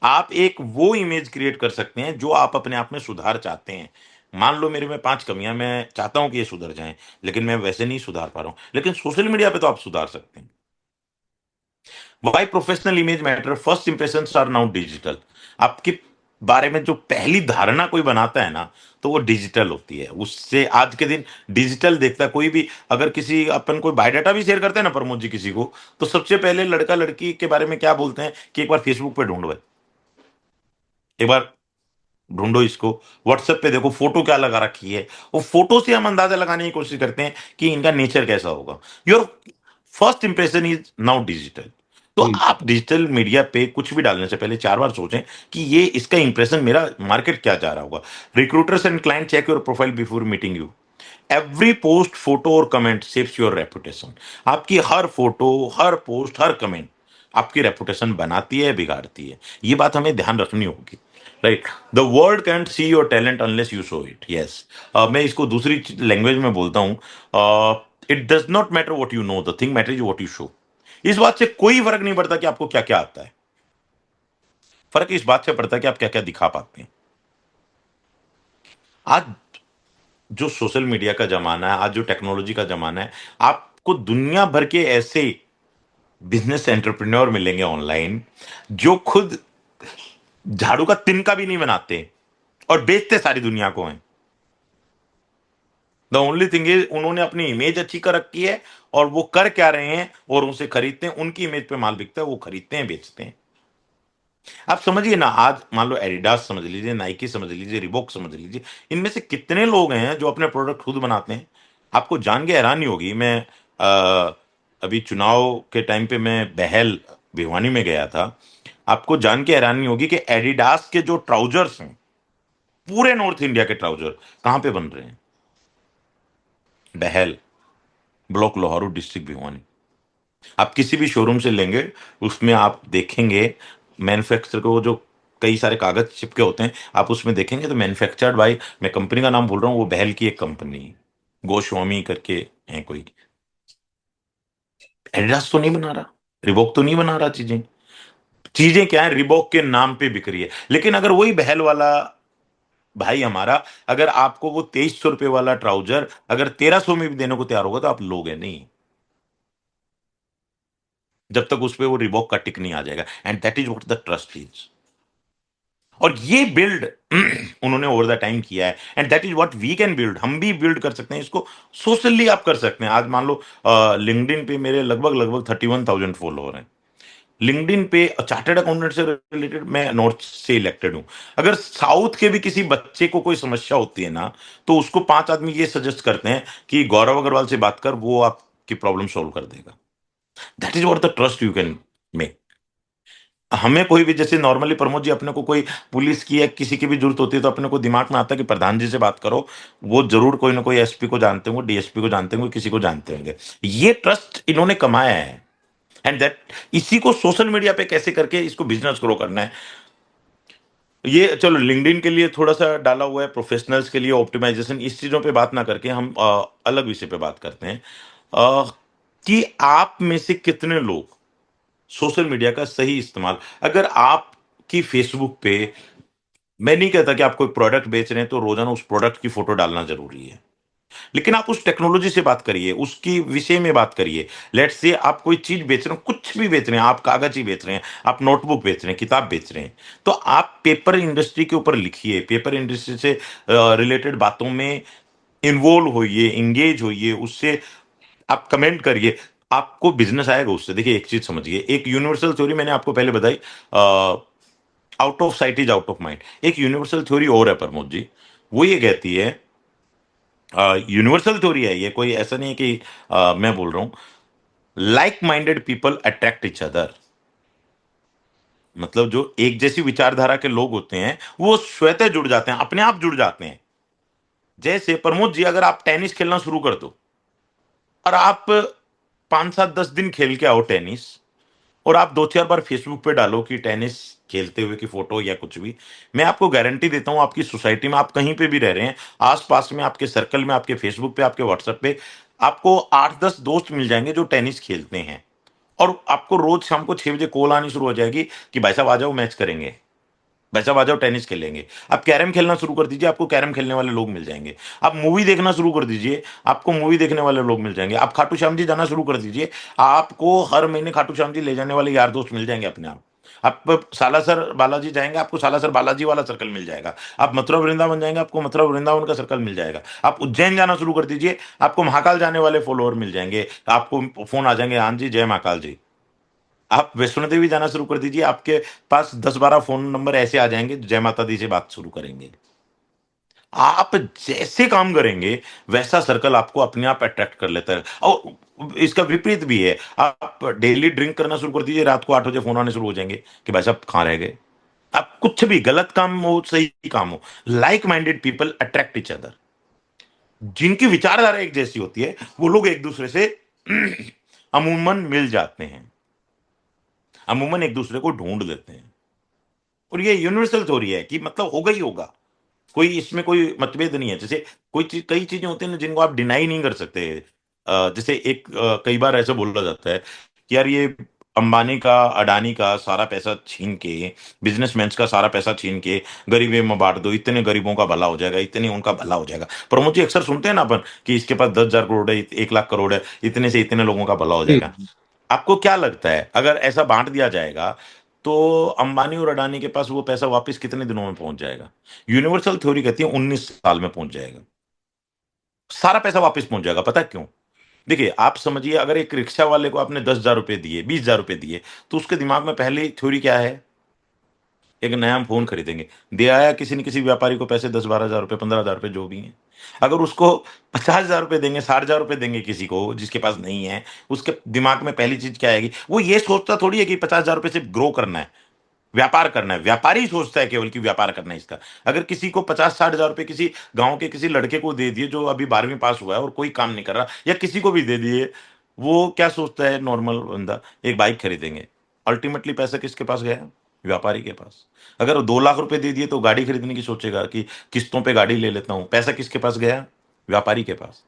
आप एक वो इमेज क्रिएट कर सकते हैं जो आप अपने आप में सुधार चाहते हैं। मान लो मेरे में 5 कमियां, मैं चाहता हूं कि ये सुधर जाएं, लेकिन मैं वैसे नहीं सुधार पा रहा हूं, लेकिन सोशल मीडिया पे तो आप सुधार सकते हैं। Why professional image matter, first impression are now digital. आपके बारे में जो पहली धारणा कोई बनाता है ना, तो वो डिजिटल होती है। उससे आज के दिन डिजिटल देखता है कोई भी। अगर किसी अपन कोई बायोडाटा भी शेयर करते हैं ना प्रमोद जी किसी को, तो सबसे पहले लड़का लड़की के बारे में क्या बोलते हैं कि एक बार फेसबुक पे ढूंढो भाई, एक बार ढूंढो इसको, व्हाट्सएप पे देखो फोटो क्या लगा रखी है। वो फोटो से हम अंदाजा लगाने की कोशिश करते हैं कि इनका नेचर कैसा होगा। Your first impression is now digital. तो जी आप डिजिटल मीडिया पे कुछ भी डालने से पहले 4 बार सोचें कि ये इसका इंप्रेशन मेरा मार्केट क्या जा रहा होगा। Recruiters and client check your profile before meeting you. Every post, photo और कमेंट शेप्स योर रेपुटेशन। आपकी हर फोटो, हर पोस्ट, हर कमेंट आपकी रेपुटेशन बनाती है, बिगाड़ती है। ये बात हमें ध्यान रखनी होगी। Right. The world cantt see your talent unless you show it. Yes. मैं इसको दूसरी लैंग्वेज में बोलता हूं, it does not matter what you know, the thing matter is what you show. इस बात से कोई फर्क नहीं पड़ता कि आपको क्या क्या आता है, फर्क इस बात से पड़ता है कि आप क्या क्या दिखा पाते हैं। आज जो सोशल मीडिया का जमाना है, आज जो टेक्नोलॉजी का जमाना है, आपको दुनिया भर के ऐसे बिजनेस एंटरप्रेन्योर मिलेंगे ऑनलाइन जो खुद झाड़ू का तिनका भी नहीं बनाते और बेचते सारी दुनिया को हैं। द ओनली थिंग इज उन्होंने अपनी इमेज अच्छी कर रखी है, और वो कर क्या रहे हैं और उनसे खरीदते हैं, उनकी इमेज पे माल बिकता है, वो खरीदते हैं, बेचते हैं। आप समझिए ना, आज मान लो एडिडास समझ लीजिए, नाइकी समझ लीजिए, रिबॉक समझ लीजिए, इनमें से कितने लोग हैं जो अपने प्रोडक्ट खुद बनाते हैं। आपको जान के हैरानी होगी। मैं अभी चुनाव के टाइम पे मैं बहल भिवानी में गया था। आपको जान के हैरानी होगी कि एडिडास के जो ट्राउजर्स हैं, पूरे नॉर्थ इंडिया के ट्राउजर कहां पे बन रहे हैं? बहल, ब्लॉक लोहारू, डिस्ट्रिक्ट भिवानी। आप किसी भी शोरूम से लेंगे, उसमें आप देखेंगे मैन्युफैक्चर को जो कई सारे कागज चिपके होते हैं, आप उसमें देखेंगे तो मैन्युफैक्चर्ड बाय, मैं कंपनी का नाम भूल रहा हूँ, वो बहल की एक कंपनी, गोस्वामी करके है कोई। एडिडास तो नहीं बना रहा, रिबॉक तो नहीं बना रहा चीजें। चीजें क्या है, रिबॉक के नाम पे बिक रही है। लेकिन अगर वही बहल वाला भाई हमारा, अगर आपको वो 2300 रुपए वाला ट्राउजर अगर 1300 में भी देने को तैयार होगा, तो आप लोगे नहीं, जब तक उस पे वो रिबॉक का टिक नहीं आ जाएगा। And that is what the trust is. और ये बिल्ड उन्होंने ओवर द टाइम किया है, and that is what we can build. हम भी बिल्ड कर सकते हैं इसको। सोशली आप कर सकते हैं। आज मान लो लिंक्डइन पे मेरे लगभग लगभग 31,000 फॉलोअर हैं। लिंक्डइन पे चार्टर्ड अकाउंटेंट से रिलेटेड मैं नॉर्थ से इलेक्टेड हूं। अगर साउथ के भी किसी बच्चे को कोई समस्या होती है ना, तो उसको 5 आदमी ये सजेस्ट करते हैं कि गौरव अग्रवाल से बात कर, वो आपकी प्रॉब्लम सॉल्व कर देगा। That is what the trust you can make. हमें कोई भी, जैसे नॉर्मली प्रमोद जी, अपने को कोई पुलिस की या किसी की भी जरूरत होती है, तो अपने को दिमाग में आता है कि प्रधान जी से बात करो, वो जरूर कोई ना कोई एसपी को जानते होंगे, डीएसपी को जानते होंगे, किसी को जानते होंगे। ये ट्रस्ट इन्होंने कमाया है। एंड दैट, इसी को सोशल मीडिया पे कैसे करके इसको बिजनेस ग्रो करना है। ये चलो लिंक्डइन के लिए थोड़ा सा डाला हुआ है, प्रोफेशनल्स के लिए ऑप्टिमाइजेशन, इस चीजों पे बात ना करके हम अलग विषय पे बात करते हैं। अ, कि आप में से कितने लोग सोशल मीडिया का सही इस्तेमाल, अगर आपकी फेसबुक पे, मैं नहीं कहता कि आप कोई प्रोडक्ट बेच रहे हैं तो रोजाना उस प्रोडक्ट की फोटो डालना जरूरी है, लेकिन आप उस टेक्नोलॉजी से बात करिए, उसकी विषय में बात करिए। लेट्स से आप कोई चीज बेच रहे हो, कुछ भी बेच रहे हैं, आप कागज ही बेच रहे हैं, आप नोटबुक बेच रहे हैं, किताब बेच रहे हैं, तो आप पेपर इंडस्ट्री के ऊपर लिखिए, पेपर इंडस्ट्री से रिलेटेड बातों में इन्वॉल्व होइए, इंगेज होइए, उससे आप कमेंट करिए, आपको बिजनेस आएगा उससे। देखिए एक चीज समझिए, एक यूनिवर्सल थ्योरी मैंने आपको पहले बताई, out of sight is out of mind. एक यूनिवर्सल थ्योरी और है प्रमोद जी, वो ये कहती है, यूनिवर्सल थ्योरी है ये, कोई ऐसा नहीं है कि मैं बोल रहा हूं, like minded people attract each other. मतलब जो एक जैसी विचारधारा के लोग होते हैं, वो स्वतः जुड़ जाते हैं, अपने आप जुड़ जाते हैं। जैसे प्रमोद जी, अगर आप टेनिस खेलना शुरू कर दो, और आप 5 7 10 दिन खेल के आओ टेनिस, और आप 2 4 बार फेसबुक पे डालो कि टेनिस खेलते हुए की फोटो या कुछ भी, मैं आपको गारंटी देता हूं, आपकी सोसाइटी में, आप कहीं पे भी रह रहे हैं, आसपास में, आपके सर्कल में, आपके फेसबुक पे, आपके व्हाट्सएप पे, आपको 8 10 दोस्त मिल जाएंगे जो टेनिस खेलते हैं। और आपको रोज शाम को 6 बजे कॉल आनी शुरू हो जाएगी कि भाई साहब आ जाओ, मैच करेंगे, भाई साहब आ जाओ, टेनिस खेलेंगे। आप कैरम खेलना शुरू कर दीजिए, आपको कैरम खेलने वाले लोग मिल जाएंगे। आप मूवी देखना शुरू कर दीजिए, आपको मूवी देखने वाले लोग मिल जाएंगे। आप खाटू श्याम जी जाना शुरू कर दीजिए, आपको हर महीने खाटू श्याम जी ले जाने वाले यार दोस्त मिल जाएंगे अपने आप। आप सालासर बालाजी जाएंगे, आपको सालासर बालाजी वाला सर्कल मिल जाएगा। आप मथुरा वृंदावन जाएंगे, आपको मथुरा वृंदावन का सर्कल मिल जाएगा। आप उज्जैन जाना शुरू कर दीजिए, आपको महाकाल जाने वाले फॉलोअर मिल जाएंगे, आपको फोन आ जाएंगे, हाँ जी जय महाकाल जी। आप वैष्णो देवी जाना शुरू कर दीजिए, आपके पास 10 12 फोन नंबर ऐसे आ जाएंगे जो जय माता दी से बात शुरू करेंगे। आप जैसे काम करेंगे, वैसा सर्कल आपको अपने आप अट्रैक्ट कर लेता है। और इसका विपरीत भी है, आप डेली ड्रिंक करना शुरू कर दीजिए, रात को 8 बजे फोन आने शुरू हो जाएंगे कि भाई साहब कहाँ रह गए। आप कुछ भी गलत काम हो, सही काम हो, like minded people attract each other. जिनकी विचारधारा एक जैसी होती है, वो लोग एक दूसरे से अमूमन मिल जाते हैं, अमूमन एक दूसरे को ढूंढ लेते हैं। और ये यूनिवर्सल थ्योरी है कि मतलब होगा ही होगा, कोई इसमें कोई मतभेद नहीं है। जैसे कोई चीज, कई चीजें होती हैं ना जिनको आप डिनाई नहीं कर सकते। जैसे एक कई बार ऐसे बोला जाता है कि यार ये अंबानी का, अडानी का सारा पैसा छीन के, बिजनेसमैन का सारा पैसा छीन के गरीबों में बांट दो, इतने गरीबों का भला हो जाएगा, इतने उनका भला हो जाएगा। प्रमोद जी अक्सर सुनते हैं ना अपन कि इसके पास 10,000 करोड़ है, 1 लाख करोड़ है, इतने से इतने लोगों का भला हो जी। जाएगा। आपको क्या लगता है, अगर ऐसा बांट दिया जाएगा, तो अंबानी और अडानी के पास वो पैसा वापस कितने दिनों में पहुंच जाएगा? यूनिवर्सल थ्योरी कहती है 19 साल में पहुंच जाएगा, सारा पैसा वापस पहुंच जाएगा। पता है क्यों? देखिए आप समझिए, अगर एक रिक्शा वाले को आपने 10,000 रुपए दिए, 20,000 रुपए दिए, तो उसके दिमाग में पहली थ्योरी क्या है? एक नया हम फोन खरीदेंगे। दे आया किसी न किसी व्यापारी को पैसे, 10 12 हजार रुपए, 15 हजार रुपए, जो भी हैं। अगर उसको 50,000 रुपए देंगे, 60,000 रुपए देंगे किसी को जिसके पास नहीं है, उसके दिमाग में पहली चीज क्या आएगी? वो ये सोचता थोड़ी है कि 50,000 रुपए से ग्रो करना है। व्यापार करना है, व्यापारी सोचता है केवल कि व्यापार करना है इसका। अगर किसी को 50-60 हजार रुपए किसी गांव के किसी लड़के को दे दिए जो अभी 12वीं पास हुआ है और कोई काम नहीं कर रहा, या किसी को भी दे दिए, वो क्या सोचता है नॉर्मल बंदा? एक बाइक खरीदेंगे। अल्टीमेटली पैसा किसके पास गया? व्यापारी के पास। अगर 2 लाख रुपए दे दिए तो गाड़ी खरीदने की सोचेगा कि किस्तों पे गाड़ी ले लेता हूं, पैसा किसके पास गया? व्यापारी के पास।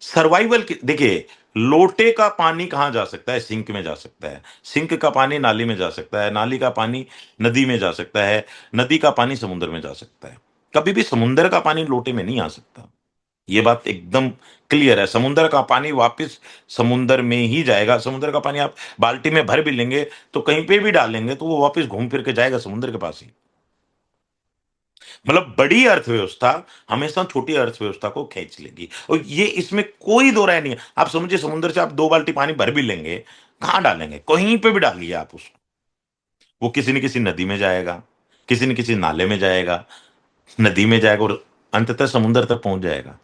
सर्वाइवल की देखिए, लोटे का पानी कहां जा सकता है? सिंक में जा सकता है, सिंक का पानी नाली में जा सकता है, नाली का पानी नदी में जा सकता है, नदी का पानी समुद्र में जा सकता है। कभी भी समुद्र का पानी लोटे में नहीं आ सकता। ये बात एकदम क्लियर है। समुद्र का पानी वापस समुद्र में ही जाएगा। समुद्र का पानी आप बाल्टी में भर भी लेंगे तो कहीं पे भी डालेंगे तो वो वापस घूम फिर के जाएगा समुद्र के पास ही। मतलब बड़ी अर्थव्यवस्था हमेशा छोटी अर्थव्यवस्था को खींच लेगी, और ये इसमें कोई दो राय नहीं है। आप समझिए, समुद्र से आप 2 बाल्टी पानी भर भी लेंगे, कहां डालेंगे? कहीं पे भी डालिए आप उसको, वो किसी न किसी नदी में जाएगा, किसी न किसी नाले में जाएगा, नदी में जाएगा और अंततः समुद्र तक पहुंच जाएगा।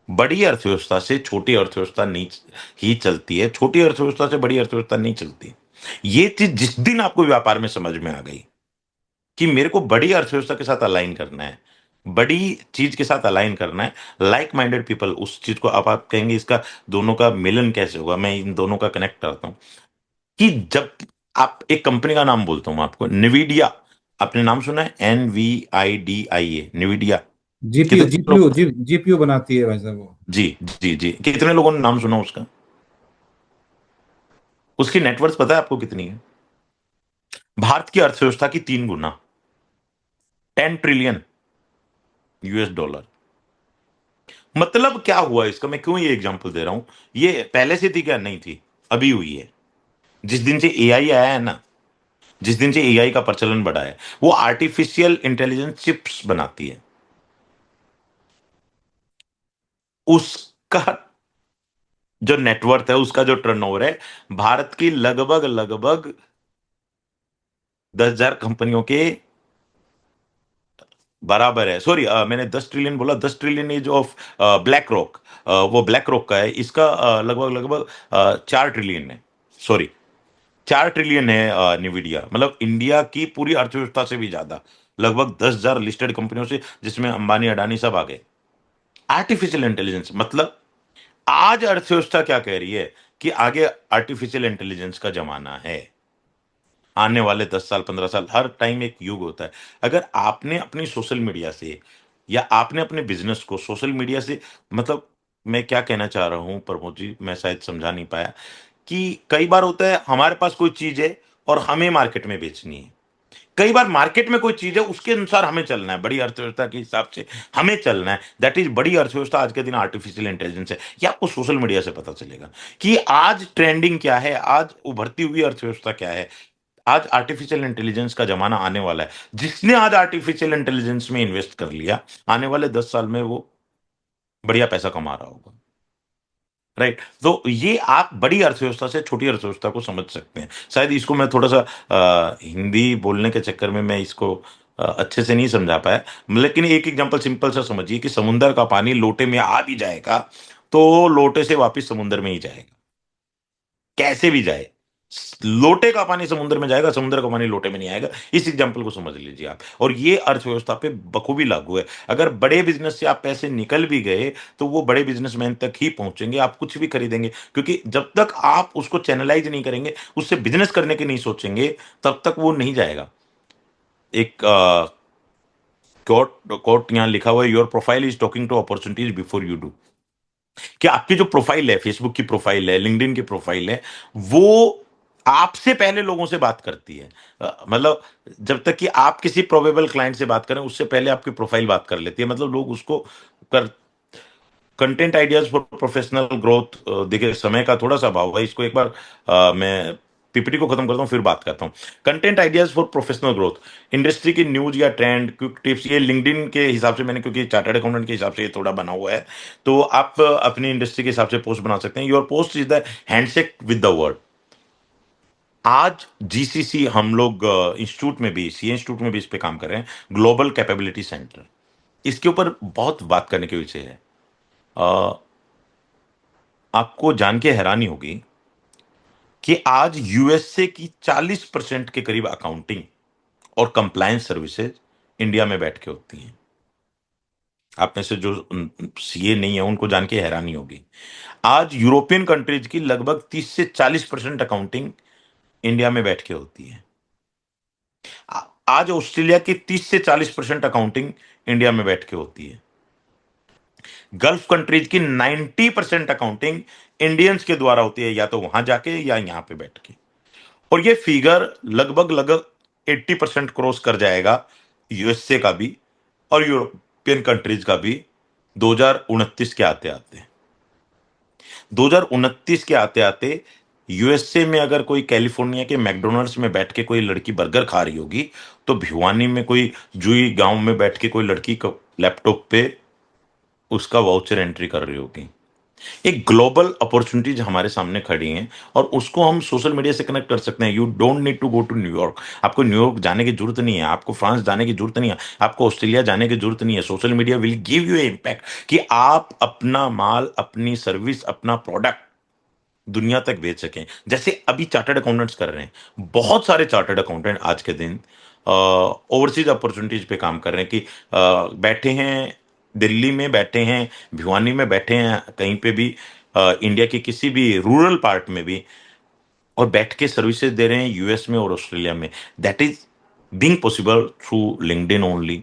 बड़ी अर्थव्यवस्था से छोटी अर्थव्यवस्था नहीं ही चलती है, छोटी अर्थव्यवस्था से बड़ी अर्थव्यवस्था नहीं चलती। ये चीज जिस दिन आपको व्यापार में समझ में आ गई कि मेरे को बड़ी अर्थव्यवस्था के साथ अलाइन करना है, बड़ी चीज के साथ अलाइन करना है, लाइक माइंडेड पीपल, उस चीज को आप कहेंगे इसका दोनों का मिलन कैसे होगा, मैं इन दोनों का कनेक्ट करता हूं कि जब आप एक कंपनी का नाम बोलता हूं आपको, निविडिया। आपने नाम सुना है? NVIDIA, निविडिया। जीपीयू कितने जीपीयू लोग? जीपीयू बनाती है भाई साहब वो। जी जी जी, कितने लोगों ने नाम सुना उसका? उसकी नेटवर्थ पता है आपको कितनी है? भारत की अर्थव्यवस्था की 3 गुना, 10 ट्रिलियन US डॉलर। मतलब क्या हुआ इसका? मैं क्यों ये एग्जांपल दे रहा हूं? ये पहले से थी क्या? नहीं थी, अभी हुई है। जिस दिन से एआई आया है ना, जिस दिन से एआई का प्रचलन बढ़ा है, वो आर्टिफिशियल इंटेलिजेंस चिप्स बनाती है। उसका जो नेटवर्थ है, उसका जो टर्नओवर है, भारत की लगभग लगभग 10,000 कंपनियों के बराबर है। सॉरी, मैंने 10 ट्रिलियन बोला। 10 trillion is of black rock. वो ब्लैक रॉक का है। इसका लगभग लगभग 4 ट्रिलियन है। सॉरी, 4 ट्रिलियन है निविडिया। मतलब इंडिया की पूरी अर्थव्यवस्था से भी ज्यादा, लगभग 10,000 लिस्टेड कंपनियों से, जिसमें अंबानी अडानी सब आ गए। आर्टिफिशियल इंटेलिजेंस मतलब, आज अर्थव्यवस्था क्या कह रही है कि आगे आर्टिफिशियल इंटेलिजेंस का जमाना है। आने वाले 10 साल 15 साल, हर टाइम एक युग होता है। अगर आपने अपनी सोशल मीडिया से, या आपने अपने बिजनेस को सोशल मीडिया से, मतलब मैं क्या कहना चाह रहा हूं प्रमोद जी, मैं शायद समझा नहीं पाया कि कई बार होता है हमारे पास कोई चीज है और हमें मार्केट में बेचनी है। कई बार मार्केट में कोई चीज है, उसके अनुसार हमें चलना है, बड़ी अर्थव्यवस्था के हिसाब से हमें चलना है। दैट इज बड़ी अर्थव्यवस्था आज के दिन आर्टिफिशियल इंटेलिजेंस है। ये आपको सोशल मीडिया से पता चलेगा कि आज ट्रेंडिंग क्या है, आज उभरती हुई अर्थव्यवस्था क्या है। आज आर्टिफिशियल इंटेलिजेंस का जमाना आने वाला है। जिसने आज आर्टिफिशियल इंटेलिजेंस में इन्वेस्ट कर लिया, आने वाले 10 साल में वो बढ़िया पैसा कमा रहा होगा। राइट? तो ये आप बड़ी अर्थव्यवस्था से छोटी अर्थव्यवस्था को समझ सकते हैं। शायद इसको मैं थोड़ा सा हिंदी बोलने के चक्कर में मैं इसको अच्छे से नहीं समझा पाया। लेकिन एक एग्जांपल सिंपल सा समझिए कि समुंदर का पानी लोटे में आ भी जाएगा तो लोटे से वापस समुंदर में ही जाएगा, कैसे भी जाए। लोटे का पानी समुद्र में जाएगा, समुद्र का पानी लोटे में नहीं आएगा। इस एग्जांपल को समझ लीजिए आप, और ये अर्थव्यवस्था पे बखूबी लागू है। अगर बड़े बिजनेस से आप पैसे निकल भी गए तो वो बड़े बिजनेसमैन तक ही पहुंचेंगे। आप कुछ भी खरीदेंगे, क्योंकि जब तक आप उसको चैनलाइज नहीं करेंगे, उससे बिजनेस करने के नहीं सोचेंगे, तब तक वो नहीं जाएगा। एक कोट कोट यहां लिखा हुआ है, your profile is talking to opportunities before you do. कि आपकी जो प्रोफाइल है, फेसबुक की प्रोफाइल है, लिंक्डइन की प्रोफाइल है, वो आपसे पहले लोगों से बात करती है। मतलब जब तक कि आप किसी प्रोबेबल क्लाइंट से बात करें, उससे पहले आपकी प्रोफाइल बात कर लेती है। मतलब लोग उसको कर content ideas for professional growth. देखिए, समय का थोड़ा सा अभाव है, इसको एक बार मैं पीपीटी को खत्म करता हूँ फिर बात करता हूँ। Content ideas for professional growth, industry की न्यूज या ट्रेंड, क्विक टिप्स। ये लिंक्डइन के हिसाब से मैंने, क्योंकि चार्टर्ड अकाउंटेंट के हिसाब से ये थोड़ा बना हुआ है, तो आप अपनी इंडस्ट्री के हिसाब से पोस्ट बना सकते हैं। Your post is the handshake with the word. आज जीसीसी, हम लोग इंस्टीट्यूट में भी, सी इंस्टीट्यूट में भी इस पे काम कर रहे हैं, ग्लोबल कैपेबिलिटी सेंटर। इसके ऊपर बहुत बात करने के विषय है। अ, आपको जान के हैरानी होगी कि आज यूएसए की 40% के करीब अकाउंटिंग और कंप्लायंस सर्विसेज इंडिया में बैठ के होती हैं। आप में से जो सीए नहीं है उनको जान के हैरानी होगी। आज यूरोपियन कंट्रीज की लगभग 30 से 40% अकाउंटिंग इंडिया में बैठ के होती है। आज ऑस्ट्रेलिया की 30 से 40% अकाउंटिंग इंडिया में बैठ के होती है। गल्फ कंट्रीज की 90% अकाउंटिंग इंडियंस के द्वारा होती है, या तो वहां जाके या यहां पे बैठ के। और ये फिगर लगभग लगभग 80% क्रॉस कर जाएगा यूएसए का भी और यूरोपियन कंट्रीज का भी 2029 के आते आते। 2029 के आते आते यूएसए में अगर कोई कैलिफोर्निया के मैकडोनल्ड्स में बैठ के कोई लड़की बर्गर खा रही होगी, तो भिवानी में कोई जुई गांव में बैठ के कोई लड़की लैपटॉप पे उसका वाउचर एंट्री कर रही होगी। एक ग्लोबल अपॉर्चुनिटीज हमारे सामने खड़ी हैं, और उसको हम सोशल मीडिया से कनेक्ट कर सकते हैं। You don't need to go to New York. आपको न्यूयॉर्क जाने की जरूरत नहीं है, आपको फ्रांस जाने की जरूरत नहीं है, आपको ऑस्ट्रेलिया जाने की जरूरत नहीं है। Social media will give you impact कि आप अपना माल, अपनी सर्विस, अपना प्रोडक्ट दुनिया तक भेज सकें, जैसे अभी चार्टर्ड अकाउंटेंट्स कर रहे हैं। बहुत सारे चार्टर्ड अकाउंटेंट आज के दिन ओवरसीज अपॉर्चुनिटीज पे काम कर रहे हैं कि बैठे हैं दिल्ली में, बैठे हैं भिवानी में, बैठे हैं कहीं पे भी इंडिया के किसी भी रूरल पार्ट में भी, और बैठ के सर्विसेज दे रहे हैं यूएस में और ऑस्ट्रेलिया में। That is being possible through LinkedIn only,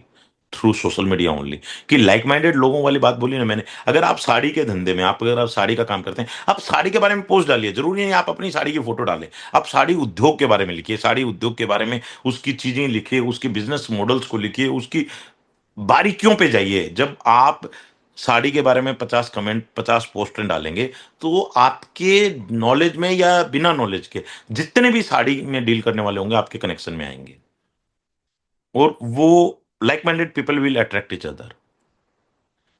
through social media only. कि लाइक माइंडेड लोगों वाली बात बोली ना मैंने। अगर आप साड़ी के धंधे में, आप अगर आप साड़ी का काम करते हैं, आप साड़ी के बारे में पोस्ट डालिए। जरूरी नहीं आप अपनी साड़ी की फोटो डालें, आप साड़ी उद्योग के बारे में लिखिए, साड़ी उद्योग के बारे में उसकी चीजें लिखिए, उसके बिजनेस मॉडल्स को लिखिए, उसकी बारीकियों पे जाइए। जब आप साड़ी के बारे में 50 कमेंट, 50 पोस्टें डालेंगे, तो आपके नॉलेज में या बिना नॉलेज के जितने भी साड़ी में डील करने वाले होंगे आपके कनेक्शन में आएंगे, और वो like minded people will attract each other.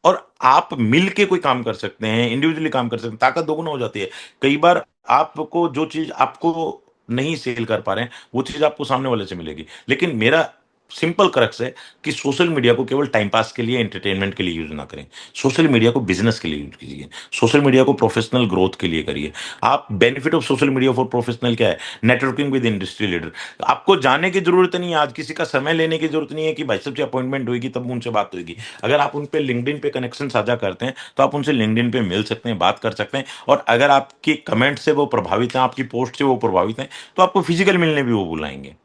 और आप मिल के कोई काम कर सकते हैं, इंडिविजुअली काम कर सकते हैं, ताकत दोगुना हो जाती है। कई बार आपको जो चीज आपको नहीं सेल कर पा रहे हैं, वो चीज आपको सामने वाले से मिलेगी। लेकिन मेरा सिंपल क्रक्स है कि सोशल मीडिया को केवल टाइम पास के लिए, एंटरटेनमेंट के लिए यूज ना करें। सोशल मीडिया को बिजनेस के लिए यूज कीजिए, सोशल मीडिया को प्रोफेशनल ग्रोथ के लिए करिए। आप benefit of social media for professional क्या है? Networking with industry leader. आपको जाने की जरूरत नहीं है, आज किसी का समय लेने की जरूरत नहीं है कि भाई साहब से अपॉइंटमेंट होगी तब उनसे बात होगी। अगर आप उन पे लिंक्डइन पे कनेक्शन साझा करते हैं, तो आप उनसे लिंक्डइन पे मिल सकते हैं, बात कर सकते हैं। और अगर आपकी कमेंट से वो प्रभावित हैं, आपकी पोस्ट से वो प्रभावित हैं, तो आपको फिजिकल मिलने भी वो बुलाएंगे।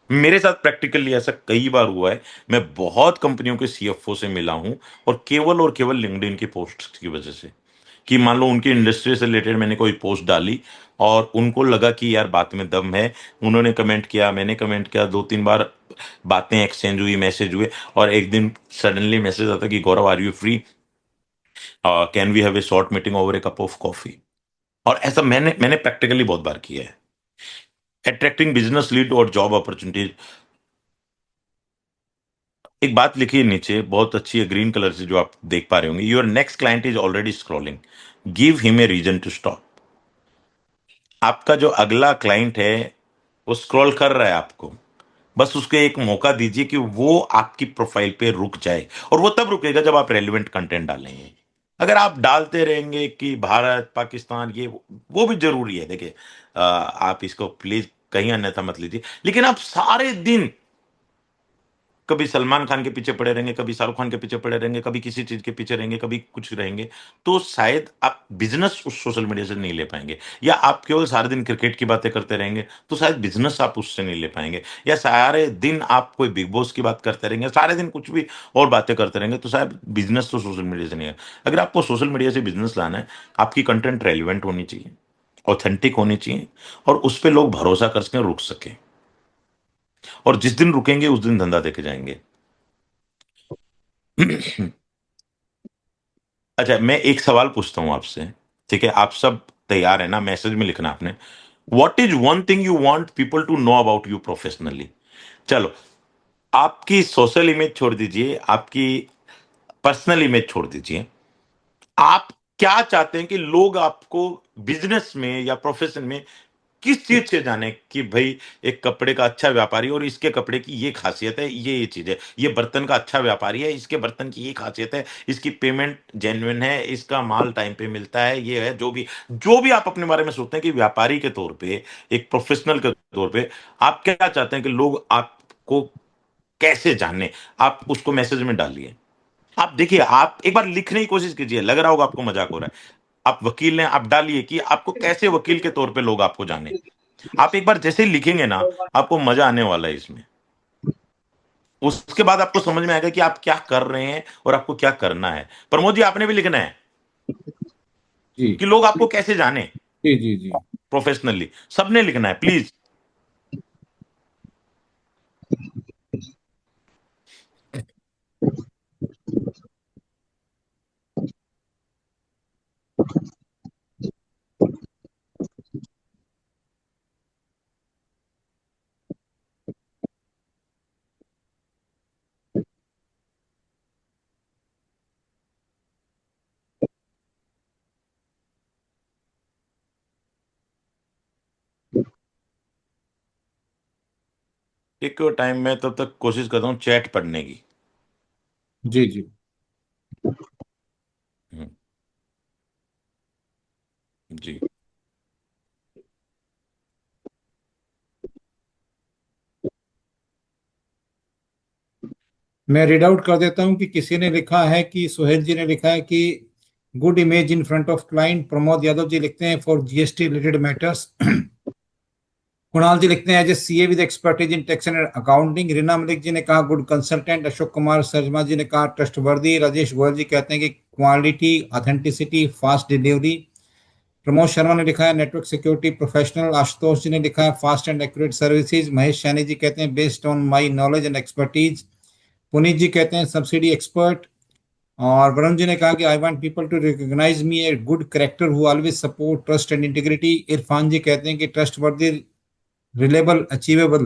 मेरे साथ प्रैक्टिकली ऐसा कई बार हुआ है। मैं बहुत कंपनियों के सीएफओ से मिला हूं, और केवल लिंक्डइन की पोस्ट की वजह से। कि मान लो उनकी इंडस्ट्री से रिलेटेड मैंने कोई पोस्ट डाली, और उनको लगा कि यार बात में दम है। उन्होंने कमेंट किया, मैंने कमेंट किया, 2-3 बार बातें एक्सचेंज हुई, मैसेज हुए, और एक दिन सडनली मैसेज आता कि Gaurav, are you free, can we have a short meeting over a cup of coffee. और ऐसा मैंने मैंने प्रैक्टिकली बहुत बार किया है। अट्रैक्टिंग बिजनेस लीड और जॉब अपॉर्चुनिटीज। एक बात लिखी है नीचे, बहुत अच्छी है, ग्रीन कलर से, जो आप देख पा रहे होंगे। Your next client is already scrolling, give him a reason to stop. आपका जो अगला क्लाइंट है वो स्क्रॉल कर रहा है आपको, बस उसको एक मौका दीजिए कि वो आपकी प्रोफाइल पे रुक जाए। और वो तब रुकेगा जब आप रेलिवेंट कंटेंट डालेंगे। अगर आप डालते रहेंगे कि भारत पाकिस्तान ये वो भी जरूरी है, देखिए, आप इसको प्लीज कहीं अन्यथा मत लीजिए। लेकिन आप सारे दिन कभी सलमान खान के पीछे पड़े रहेंगे, कभी शाहरुख खान के पीछे पड़े रहेंगे, कभी किसी चीज के पीछे रहेंगे, कभी कुछ रहेंगे, तो शायद आप बिजनेस उस सोशल मीडिया से नहीं ले पाएंगे। या आप केवल सारे दिन क्रिकेट की बातें करते रहेंगे, तो शायद बिजनेस आप उससे नहीं ले पाएंगे। या सारे दिन आप कोई बिग बॉस की बात करते रहेंगे, सारे दिन कुछ भी और बातें करते रहेंगे, तो शायद बिजनेस तो सोशल मीडिया से नहीं है। अगर आपको सोशल मीडिया से बिजनेस लाना है, आपकी कंटेंट रेलिवेंट होनी चाहिए, ऑथेंटिक होनी चाहिए, और उस पर लोग भरोसा कर सकें, रुक सके। और जिस दिन रुकेंगे उस दिन धंधा देके जाएंगे। अच्छा, मैं एक सवाल पूछता हूं आपसे, ठीक है? आप सब तैयार है ना? मैसेज में लिखना आपने। What is one thing you want people to know about you professionally? चलो, आपकी सोशल इमेज छोड़ दीजिए, आपकी पर्सनल इमेज छोड़ दीजिए। आप क्या चाहते हैं कि लोग आपको बिजनेस में या प्रोफेशन में किस चीज से जाने कि भाई एक कपड़े का अच्छा व्यापारी और इसके कपड़े की ये खासियत है, ये चीज है, ये बर्तन का अच्छा व्यापारी है, इसके बर्तन की ये खासियत है, इसकी पेमेंट जेन्युइन है, इसका माल टाइम पे मिलता है, ये है जो भी आप अपने बारे में सोचते हैं कि व्यापारी के तौर पे, एक प्रोफेशनल के तौर पे आप क्या चाहते हैं कि लोग आपको कैसे जाने, आप उसको मैसेज में डालिए। आप देखिए, आप एक बार लिखने की कोशिश कीजिए, लग रहा होगा आपको मजाक हो रहा है। आप वकील हैं, आप डालिए कि आपको कैसे वकील के तौर पे लोग आपको जाने। आप एक बार जैसे ही लिखेंगे ना, आपको मजा आने वाला है इसमें। उसके बाद आपको समझ में आएगा कि आप क्या कर रहे हैं और आपको क्या करना है। प्रमोद जी, आपने भी लिखना है जी कि लोग आपको कैसे जाने जी जी जी। प्रोफेशनली, सबने लिखना है प्लीज। एक टाइम में तब तक कोशिश करता हूँ चैट पढ़ने की। जी जी। हम्म, जी। मैं रीड आउट कर देता हूँ कि किसी ने लिखा है कि सुहेल जी ने लिखा है कि good image in front of client. Pramod Yadav ji लिखते हैं for GST related matters. Kunal ji लिखते हैं as a CA with expertise in tax and accounting. Reena Malik ji ने कहा गुड कंसल्टेंट। अशोक कुमार शर्मा जी ने कहा ट्रस्टवर्दी। राजेश गोयल जी कहते हैं कि quality, authenticity, fast delivery. Pramod Sharma ने लिखा है network security professional. Ashutosh ji ने लिखा है fast and accurate services. Mahesh Saini ji कहते हैं based on my knowledge and expertise. Puneet ji कहते हैं सब्सिडी एक्सपर्ट। और वरुण जी ने कहा कि I want people to recognise me a good character who always support trust and integrity. Irfan ji कहते हैं कि trustworthy, reliable, achievable.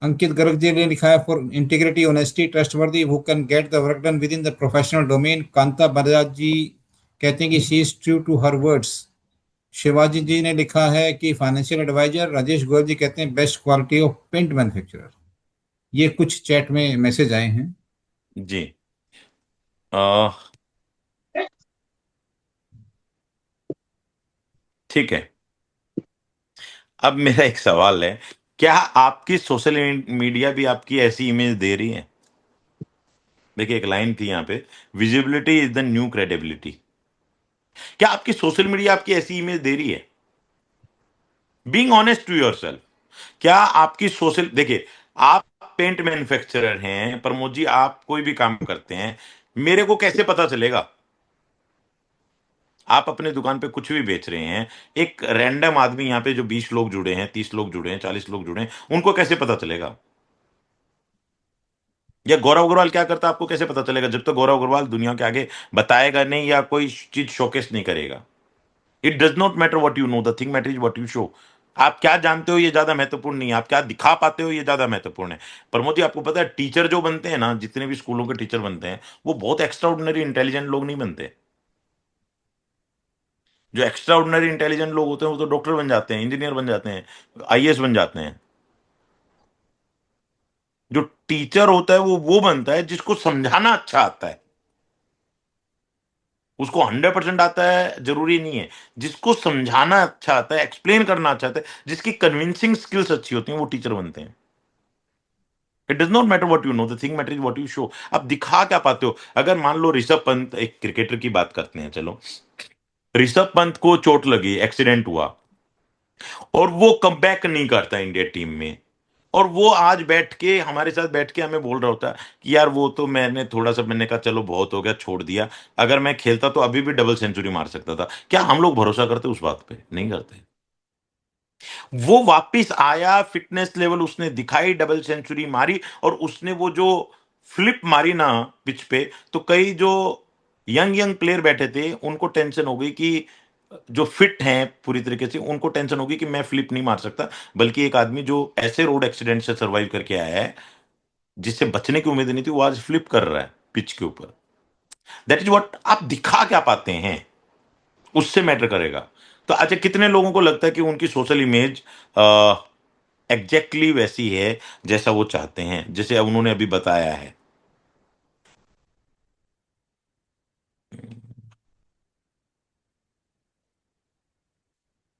Ankit Garg ji ने लिखा है for integrity, honesty, trustworthy, who can get the work done with in the professional domain. Kanta Bajaj ji कहते हैं कि she is true to her words. Shivaji ji ने लिखा है कि फाइनेंशियल एडवाइजर। राजेश गोयल जी कहते हैं best quality of paint manufacturer. ये कुछ चैट में मैसेज आए हैं। जी। अह, ठीक है। अब मेरा एक सवाल है, क्या आपकी सोशल मीडिया भी आपकी ऐसी इमेज दे रही है? देखिए, एक लाइन थी यहाँ पे, visibility is the new credibility. क्या आपकी सोशल मीडिया आपकी ऐसी इमेज दे रही है? बीइंग ऑनेस्ट टू योरसेल्फ, क्या आपकी सोशल, देखिए, आप पेंट मैन्युफैक्चरर हैं प्रमोद जी, आप कोई भी काम करते हैं, मेरे को कैसे पता चलेगा? आप अपने दुकान पे कुछ भी बेच रहे हैं, एक रैंडम आदमी यहाँ पे जो 20 लोग जुड़े हैं, 30 लोग जुड़े हैं, 40 लोग जुड़े हैं, उनको कैसे पता चलेगा? या गौरव अग्रवाल क्या करता है आपको कैसे पता चलेगा, जब तक गौरव अग्रवाल दुनिया के आगे बताएगा नहीं या कोई चीज शोकेस नहीं करेगा? It does not matter what you know, the thing matter is what you show. आप क्या जानते हो ये ज्यादा महत्वपूर्ण नहीं है, आप क्या दिखा पाते हो ये ज्यादा महत्वपूर्ण है। प्रमोद जी, आपको पता है टीचर जो बनते हैं ना, जितने भी स्कूलों के टीचर बनते हैं, वो बहुत एक्स्ट्रा ऑर्डिनरी इंटेलिजेंट लोग नहीं बनते। जो एक्स्ट्रा ऑर्डिनरी इंटेलिजेंट लोग होते हैं वो तो डॉक्टर बन जाते हैं, इंजीनियर बन जाते हैं, आईएएस बन जाते हैं। जो टीचर होता है वो बनता है जिसको समझाना अच्छा आता है। उसको 100% आता है जरूरी नहीं है, जिसको समझाना अच्छा आता है, एक्सप्लेन करना अच्छा आता है, जिसकी कन्विंसिंग स्किल्स अच्छी होती हैं, वो टीचर बनते हैं। It does not matter what you know, the thing matter is what you show. आप दिखा क्या पाते हो? अगर मान लो ऋषभ पंत, एक क्रिकेटर की बात करते हैं चलो, ऋषभ पंत को चोट लगी, एक्सीडेंट हुआ, और वो कम बैक नहीं करता इंडिया टीम में, और वो आज बैठ के हमारे साथ बैठ के हमें बोल रहा होता है कि यार वो तो मैंने थोड़ा सा, मैंने कहा चलो बहुत हो गया, छोड़ दिया, अगर मैं खेलता तो अभी भी डबल सेंचुरी मार सकता था। क्या हम लोग भरोसा करते उस बात पे? नहीं करते। वो वापिस आया, फिटनेस लेवल उसने दिखाई, डबल सेंचुरी मारी, और उसने वो जो फ्लिप मारी ना पिच पे, तो कई जो यंग यंग प्लेयर बैठे थे उनको टेंशन हो गई कि, जो फिट हैं पूरी तरीके से, उनको टेंशन होगी कि मैं फ्लिप नहीं मार सकता, बल्कि एक आदमी जो ऐसे रोड एक्सीडेंट से सर्वाइव करके आया है, जिससे बचने की उम्मीद नहीं थी, वो आज फ्लिप कर रहा है पिच के ऊपर। दैट इज व्हाट, आप दिखा क्या पाते हैं उससे मैटर करेगा। तो अच्छा, कितने लोगों को लगता है कि उनकी सोशल इमेज एग्जैक्टली वैसी है जैसा वो चाहते हैं, जैसे उन्होंने अभी बताया है?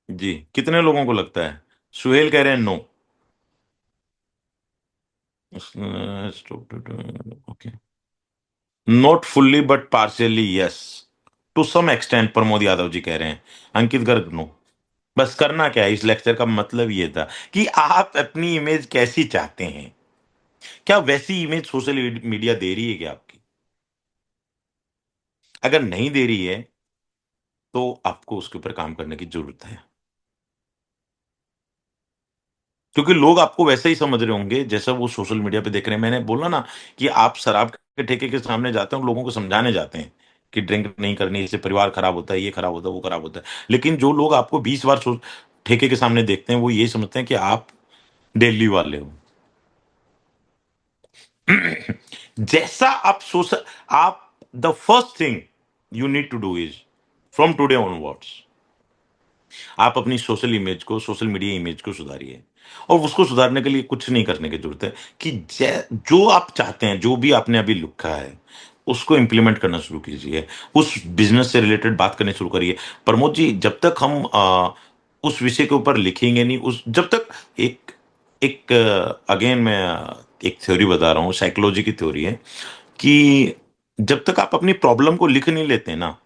जी, कितने लोगों को लगता है? सुहेल कह रहे हैं no. Okay, not fully but partially yes, to some extent, Pramod Yadav ji कह रहे हैं। अंकित गर्ग नो। बस करना क्या है, इस लेक्चर का मतलब ये था कि आप अपनी इमेज कैसी चाहते हैं, क्या वैसी इमेज सोशल मीडिया दे रही है क्या आपकी? अगर नहीं दे रही है तो आपको उसके ऊपर काम करने की जरूरत है, क्योंकि लोग आपको वैसे ही समझ रहे होंगे जैसा वो सोशल मीडिया पे देख रहे हैं। मैंने बोला ना कि आप शराब के ठेके के सामने जाते हैं, लोगों को समझाने जाते हैं कि ड्रिंक नहीं करनी, इससे परिवार खराब होता है, ये खराब होता है, वो खराब होता है। लेकिन जो लोग आपको 20 बार ठेके के सामने देखते हैं, वो ये समझते हैं कि आप दिल्ली वाले हो। जैसा आप सोशल, आप, the first thing you need to do is, from today onwards, आप अपनी सोशल इमेज को, सोशल मीडिया इमेज को सुधारिए। और उसको सुधारने के लिए कुछ नहीं करने की जरूरत है कि जो आप चाहते हैं, जो भी आपने अभी लिखा है, उसको इंप्लीमेंट करना शुरू कीजिए। उस बिजनेस से रिलेटेड बात करनी शुरू करिए। प्रमोद जी, जब तक हम उस विषय के ऊपर लिखेंगे नहीं, उस जब तक एक एक अगेन मैं एक थ्योरी बता रहा हूँ, साइकोलॉजी की थ्योरी है कि जब तक आप अपनी प्रॉब्लम को लिख नहीं लेते ना,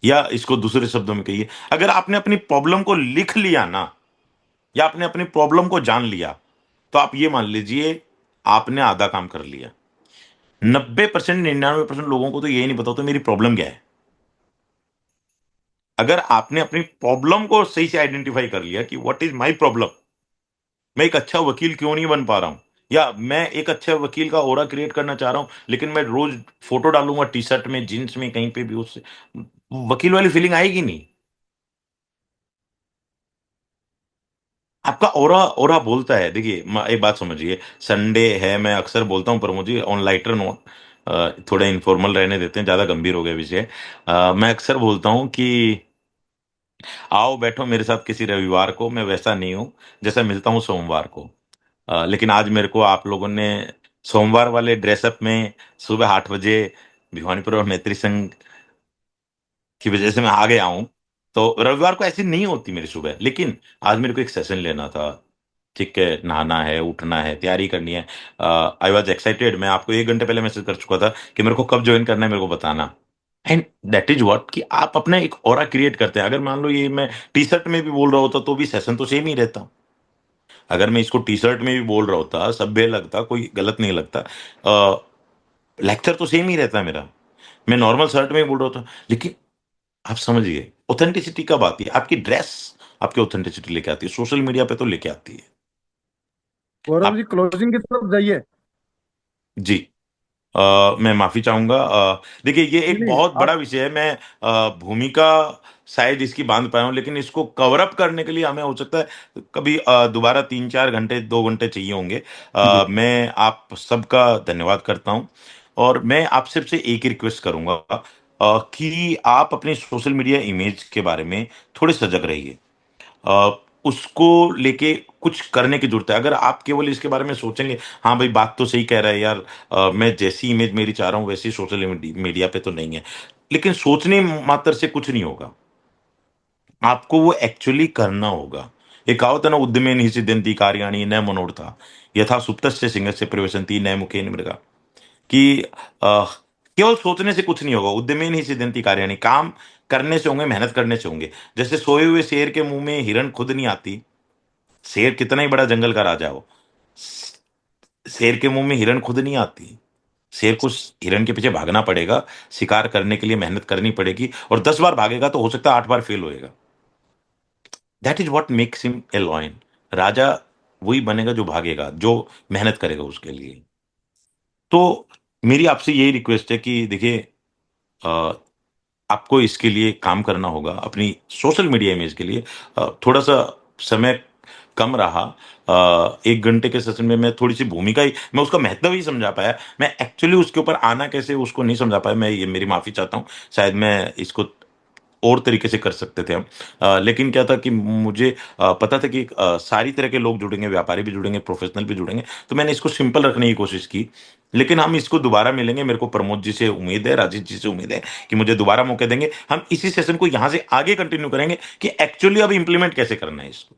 या इसको दूसरे शब्दों में कहिए, अगर आपने अपनी प्रॉब्लम को लिख लिया ना, या आपने अपनी प्रॉब्लम को जान लिया, तो आप ये मान लीजिए आपने आधा काम कर लिया। 90%, 99% लोगों को तो यही नहीं पता होता मेरी प्रॉब्लम क्या है। अगर आपने अपनी प्रॉब्लम को सही से आइडेंटिफाई कर लिया कि व्हाट इज माई प्रॉब्लम, मैं एक अच्छा वकील क्यों नहीं बन पा रहा हूं, या मैं एक अच्छे वकील का ओरा क्रिएट करना चाह रहा हूं, लेकिन मैं रोज फोटो डालूंगा टी शर्ट में, जींस में, कहीं पे भी, उससे वकील वाली फीलिंग आएगी नहीं। आपका ओरा ओरा बोलता है। देखिए, एक बात समझिए, संडे है, मैं अक्सर बोलता हूँ, पर मुझे ऑन लाइटर नोट, थोड़ा इनफॉर्मल रहने देते हैं, ज्यादा गंभीर हो गया विषय। मैं अक्सर बोलता हूँ कि आओ बैठो मेरे साथ किसी रविवार को, मैं वैसा नहीं हूँ जैसा मिलता हूँ सोमवार को। लेकिन आज मेरे को आप लोगों ने सोमवार वाले ड्रेसअप में सुबह 8 बजे भिवानीपुर और मैत्री संघ की वजह से मैं आ गया हूँ। तो रविवार को ऐसी नहीं होती मेरी सुबह, लेकिन आज मेरे को एक सेशन लेना था। ठीक है, नहाना है, उठना है, तैयारी करनी है। I was excited. मैं आपको 1 घंटे पहले मैसेज कर चुका था कि मेरे को कब ज्वाइन करना है, मेरे को बताना। एंड दैट इज व्हाट, कि आप अपना एक ऑरा क्रिएट करते हैं। अगर मान लो ये मैं टी शर्ट में भी बोल रहा होता तो भी सेशन तो सेम ही रहता। अगर मैं इसको टी शर्ट में भी बोल रहा होता, सभ्य लगता, कोई गलत नहीं लगता, लेक्चर तो सेम ही रहता है मेरा। मैं नॉर्मल शर्ट में ही बोल रहा होता, लेकिन आप समझिए ऑथेंटिसिटी कब आती है? आपकी ड्रेस आपकी ऑथेंटिसिटी लेके आती है, सोशल मीडिया पे तो लेके आती है। गौरव आप, जी, क्लोजिंग की तरफ जाइए। जी, मैं माफी चाहूंगा। देखिए, ये नहीं एक नहीं, बहुत बड़ा आप विषय है। मैं भूमिका शायद इसकी बांध पाया हूं, लेकिन इसको कवर अप करने के लिए हमें हो सकता है कभी दोबारा 3-4 घंटे, 2 घंटे चाहिए होंगे। जी। मैं आप सबका धन्यवाद करता हूं, और मैं आप सबसे एक ही रिक्वेस्ट करूंगा कि आप अपनी सोशल मीडिया इमेज के बारे में थोड़े सजग रहिए। उसको लेके कुछ करने की जरूरत है। अगर आप केवल इसके बारे में सोचेंगे, हाँ भाई बात तो सही कह रहा है यार, मैं जैसी इमेज मेरी चाह रहा हूँ वैसी सोशल मीडिया पे तो नहीं है, लेकिन सोचने मात्र से कुछ नहीं होगा। आपको वो एक्चुअली करना होगा। एक कहावत है ना, उद्यमे निहि सिद्ध्यन्ति कार्याणि न मनोरथा, यथा सुप्तस्य सिंहस्य प्रविशन्ति न मुखेन मृगा। कि केवल सोचने से कुछ नहीं होगा। उद्यमे निहि सिद्ध्यन्ति कार्याणि, काम करने से होंगे, मेहनत करने से होंगे। जैसे सोए हुए शेर के मुंह में हिरन खुद नहीं आती, शेर कितना ही बड़ा जंगल का राजा हो, शेर के मुंह में हिरन खुद नहीं आती। शेर को हिरन के पीछे भागना पड़ेगा, शिकार करने के लिए मेहनत करनी पड़ेगी, और 10 बार भागेगा तो हो सकता है 8 बार फेल होएगा। That is what makes him a lion. राजा वही बनेगा जो भागेगा, जो मेहनत करेगा उसके लिए। तो मेरी आपसे यही रिक्वेस्ट है कि देखिए, अ, आपको इसके लिए काम करना होगा, अपनी सोशल मीडिया इमेज के लिए। थोड़ा सा समय कम रहा, 1 घंटे के सेशन में मैं थोड़ी सी भूमिका ही, मैं उसका महत्व ही समझा पाया। मैं एक्चुअली उसके ऊपर आना कैसे उसको नहीं समझा पाया। मैं ये, मेरी माफी चाहता हूँ। शायद मैं इसको और तरीके से कर सकते थे हम। लेकिन क्या था कि मुझे पता था कि सारी तरह के लोग जुड़ेंगे, व्यापारी भी जुड़ेंगे, प्रोफेशनल भी जुड़ेंगे, तो मैंने इसको सिंपल रखने की कोशिश की। लेकिन हम इसको दोबारा मिलेंगे, मेरे को प्रमोद जी से उम्मीद है, राजेश जी से उम्मीद है कि मुझे दोबारा मौके देंगे। हम इसी सेशन को यहाँ से आगे कंटिन्यू करेंगे कि एक्चुअली अब इम्प्लीमेंट कैसे करना है इसको।